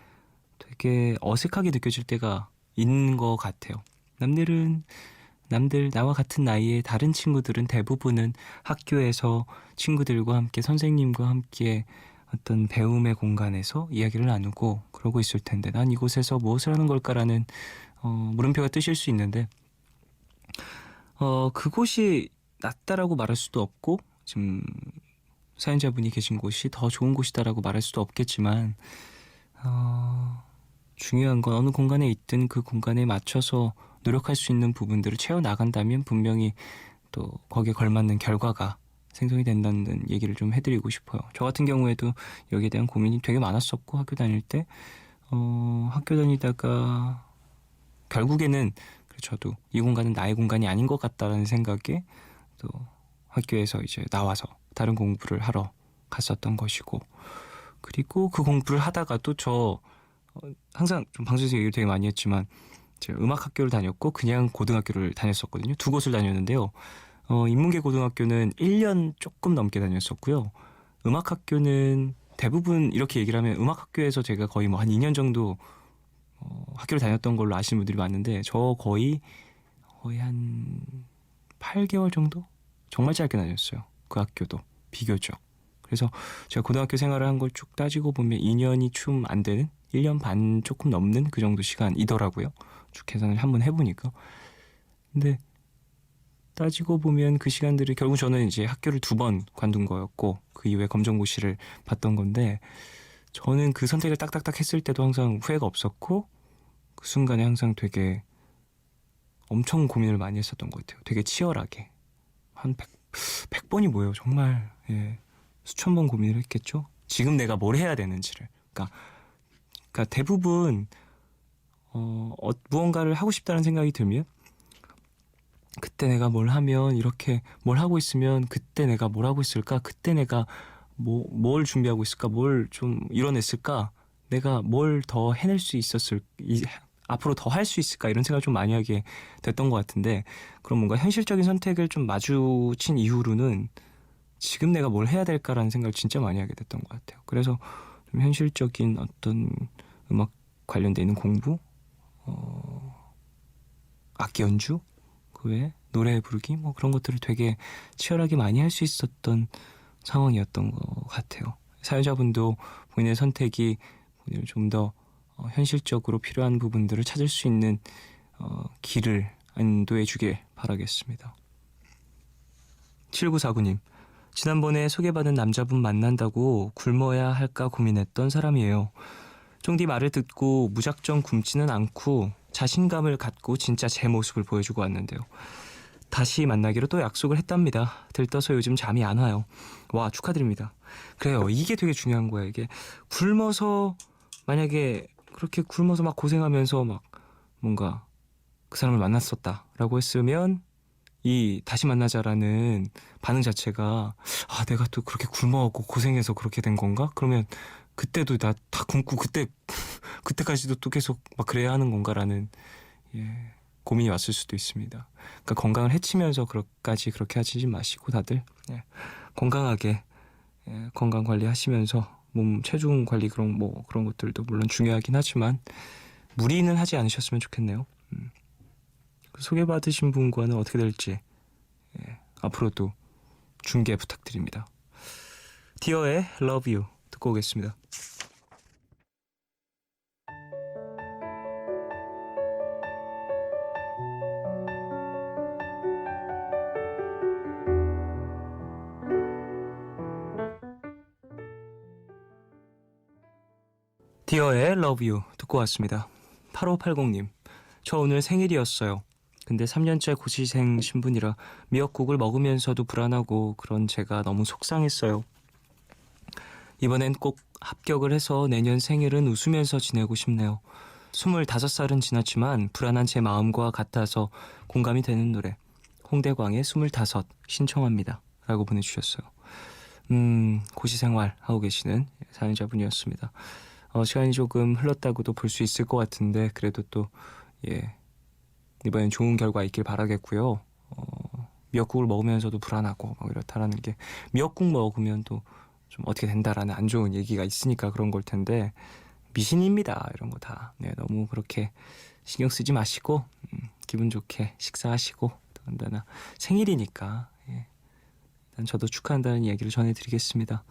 되게 어색하게 느껴질 때가 있는 것 같아요. 남들 나와 같은 나이의 다른 친구들은 대부분은 학교에서 친구들과 함께 선생님과 함께 어떤 배움의 공간에서 이야기를 나누고 그러고 있을 텐데 난 이곳에서 무엇을 하는 걸까라는 물음표가 뜨실 수 있는데 그곳이 낫다라고 말할 수도 없고 지금 사연자분이 계신 곳이 더 좋은 곳이다라고 말할 수도 없겠지만 중요한 건 어느 공간에 있든 그 공간에 맞춰서 노력할 수 있는 부분들을 채워나간다면 분명히 또 거기에 걸맞는 결과가 생성이 된다는 얘기를 좀 해드리고 싶어요. 저 같은 경우에도 여기에 대한 고민이 되게 많았었고 학교 다닐 때 학교 다니다가 결국에는 저도 이 공간은 나의 공간이 아닌 것 같다라는 생각에 또 학교에서 이제 나와서 다른 공부를 하러 갔었던 것이고, 그리고 그 공부를 하다가도 저 항상 좀 방송에서 얘기를 되게 많이 했지만 제가 음악 학교를 다녔고 그냥 고등학교를 다녔었거든요. 두 곳을 다녔는데요. 인문계 고등학교는 1년 조금 넘게 다녔었고요. 음악 학교는 대부분 이렇게 얘기를 하면 음악 학교에서 제가 거의 뭐 한 2년 정도 학교를 다녔던 걸로 아시는 분들이 많은데 저 거의 한 8개월 정도? 정말 짧게 다녔어요. 그 학교도 비교적. 그래서 제가 고등학교 생활을 한 걸 쭉 따지고 보면 2년이 좀 안 되는 1년 반 조금 넘는 그 정도 시간이더라고요. 쭉 계산을 한번 해보니까. 근데 따지고 보면 그 시간들이 결국 저는 이제 학교를 2번 관둔 거였고 그 이후에 검정고시를 봤던 건데 저는 그 선택을 딱딱딱 했을 때도 항상 후회가 없었고 그 순간에 항상 되게 엄청 고민을 많이 했었던 것 같아요. 되게 치열하게. 한 100번이 뭐예요. 정말 수천 번 고민을 했겠죠. 지금 내가 뭘 해야 되는지를. 그러니까 대부분 무언가를 하고 싶다는 생각이 들면 그때 내가 뭘 하면 이렇게 뭘 하고 있으면 그때 내가 뭘 하고 있을까? 그때 내가 뭘 준비하고 있을까? 뭘 좀 이뤄냈을까? 내가 뭘 더 해낼 수 앞으로 더 할 수 있을까? 이런 생각을 좀 많이 하게 됐던 것 같은데 그럼 뭔가 현실적인 선택을 좀 마주친 이후로는 지금 내가 뭘 해야 될까라는 생각을 진짜 많이 하게 됐던 것 같아요. 그래서 좀 현실적인 어떤 음악 관련돼 있는 공부, 악기 연주, 그 외에 노래 부르기 뭐 그런 것들을 되게 치열하게 많이 할 수 있었던 상황이었던 것 같아요. 사연자분도 본인의 선택이 본인을 좀 더 현실적으로 필요한 부분들을 찾을 수 있는 길을 인도해 주길 바라겠습니다. 7949님, 지난번에 소개받은 남자분 만난다고 굶어야 할까 고민했던 사람이에요. 쫑디 말을 듣고 무작정 굶지는 않고 자신감을 갖고 진짜 제 모습을 보여주고 왔는데요. 다시 만나기로 또 약속을 했답니다. 들떠서 요즘 잠이 안 와요. 와, 축하드립니다. 그래요. 이게 되게 중요한 거예요. 이게 굶어서 만약에 그렇게 굶어서 막 고생하면서 막 뭔가 그 사람을 만났었다라고 했으면 이 다시 만나자라는 반응 자체가 내가 또 그렇게 굶어갖고 고생해서 그렇게 된 건가? 그러면 그때도 나 다 굶고 그때까지도 또 계속 막 그래야 하는 건가라는 고민이 왔을 수도 있습니다. 그러니까 건강을 해치면서 그렇게 하지 마시고 다들 건강하게 건강 관리하시면서 몸 체중 관리 그런 것들도 물론 중요하긴 하지만 무리는 하지 않으셨으면 좋겠네요. 소개받으신 분과는 어떻게 될지 앞으로도 중계 부탁드립니다. 디어의 Love You 듣고 오겠습니다. 디어의 Love You 듣고 왔습니다. 8580님, 저 오늘 생일이었어요. 근데 3년째 고시생 신분이라 미역국을 먹으면서도 불안하고 그런 제가 너무 속상했어요. 이번엔 꼭 합격을 해서 내년 생일은 웃으면서 지내고 싶네요. 25살은 지났지만 불안한 제 마음과 같아서 공감이 되는 노래 홍대광의 25 신청합니다 라고 보내주셨어요. 고시생활 하고 계시는 사연자분이었습니다. 시간이 조금 흘렀다고도 볼 수 있을 것 같은데 그래도 또 이번엔 좋은 결과 있길 바라겠고요. 미역국을 먹으면서도 불안하고 이렇다라는 게 미역국 먹으면 또 좀 어떻게 된다라는 안 좋은 얘기가 있으니까 그런 걸 텐데 미신입니다. 이런 거 다 너무 그렇게 신경 쓰지 마시고 기분 좋게 식사하시고 더군다나 생일이니까 일단 저도 축하한다는 이야기를 전해드리겠습니다.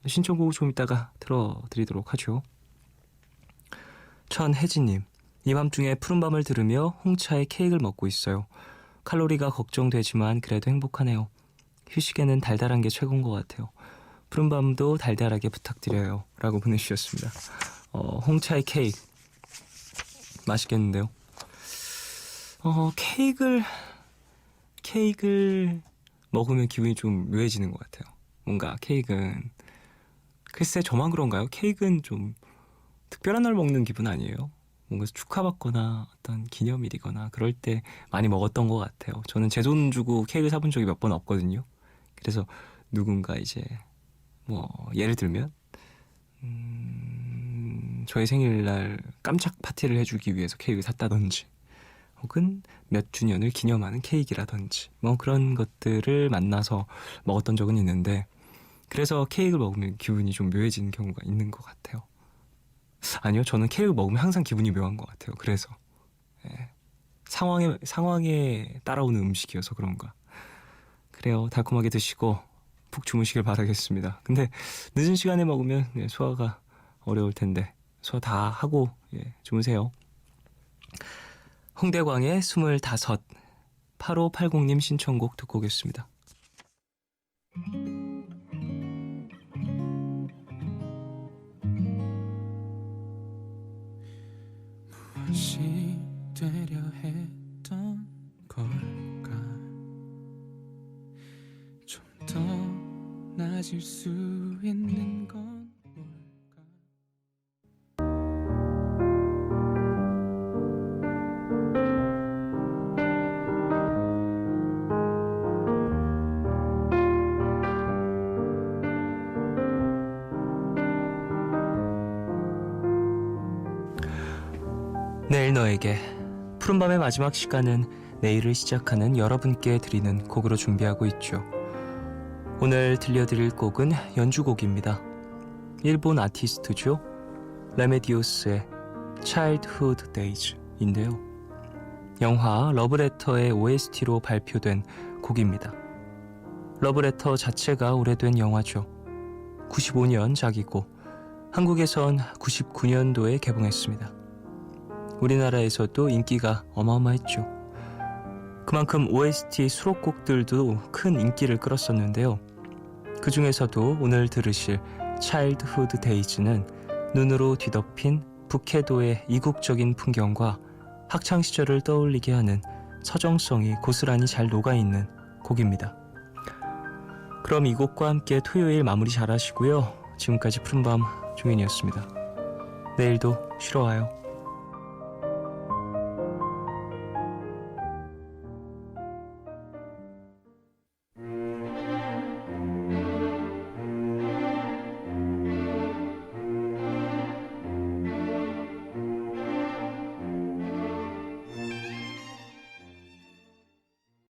신청곡 좀 이따가 들어드리도록 하죠. 천혜진님, 이밤중에 푸른밤을 들으며 홍차에 케이크를 먹고 있어요. 칼로리가 걱정되지만 그래도 행복하네요. 휴식에는 달달한 게 최고인 것 같아요. 푸른밤도 달달하게 부탁드려요 라고 보내주셨습니다. 홍차에 케이크 맛있겠는데요. 케이크를 먹으면 기분이 좀 묘해지는 것 같아요. 뭔가 케이크는 글쎄 저만 그런가요? 케이크는 좀 특별한 날 먹는 기분 아니에요? 뭔가 축하받거나 어떤 기념일이거나 그럴 때 많이 먹었던 것 같아요. 저는 제 돈 주고 케이크 사본 적이 몇 번 없거든요. 그래서 누군가 이제 예를 들면 저의 생일날 깜짝 파티를 해주기 위해서 케이크를 샀다든지 혹은 몇 주년을 기념하는 케이크라든지 그런 것들을 만나서 먹었던 적은 있는데 그래서 케이크를 먹으면 기분이 좀 묘해지는 경우가 있는 것 같아요. 아니요, 저는 케이크 먹으면 항상 기분이 묘한 것 같아요. 그래서 상황에 따라오는 음식이어서 그런가. 그래요, 달콤하게 드시고 푹 주무시길 바라겠습니다. 근데 늦은 시간에 먹으면 소화가 어려울 텐데 소화 다 하고 주무세요. 홍대광의 25 8580님 신청곡 듣고 오겠습니다. 무엇이 되려 했던 걸까? 좀 더 나아질 수 있는 건 뭘까? 내일 너에게 푸른밤의 마지막 시간은 내일을 시작하는 여러분께 드리는 곡으로 준비하고 있죠. 오늘 들려드릴 곡은 연주곡입니다. 일본 아티스트죠. 레메디오스의 Childhood Days인데요. 영화 러브레터의 OST로 발표된 곡입니다. 러브레터 자체가 오래된 영화죠. 95년작이고 한국에선 99년도에 개봉했습니다. 우리나라에서도 인기가 어마어마했죠. 그만큼 OST 수록곡들도 큰 인기를 끌었었는데요. 그 중에서도 오늘 들으실 Childhood Days는 눈으로 뒤덮인 북해도의 이국적인 풍경과 학창시절을 떠올리게 하는 서정성이 고스란히 잘 녹아있는 곡입니다. 그럼 이 곡과 함께 토요일 마무리 잘 하시고요. 지금까지 푸른밤 종현이었습니다. 내일도 쉬러 와요.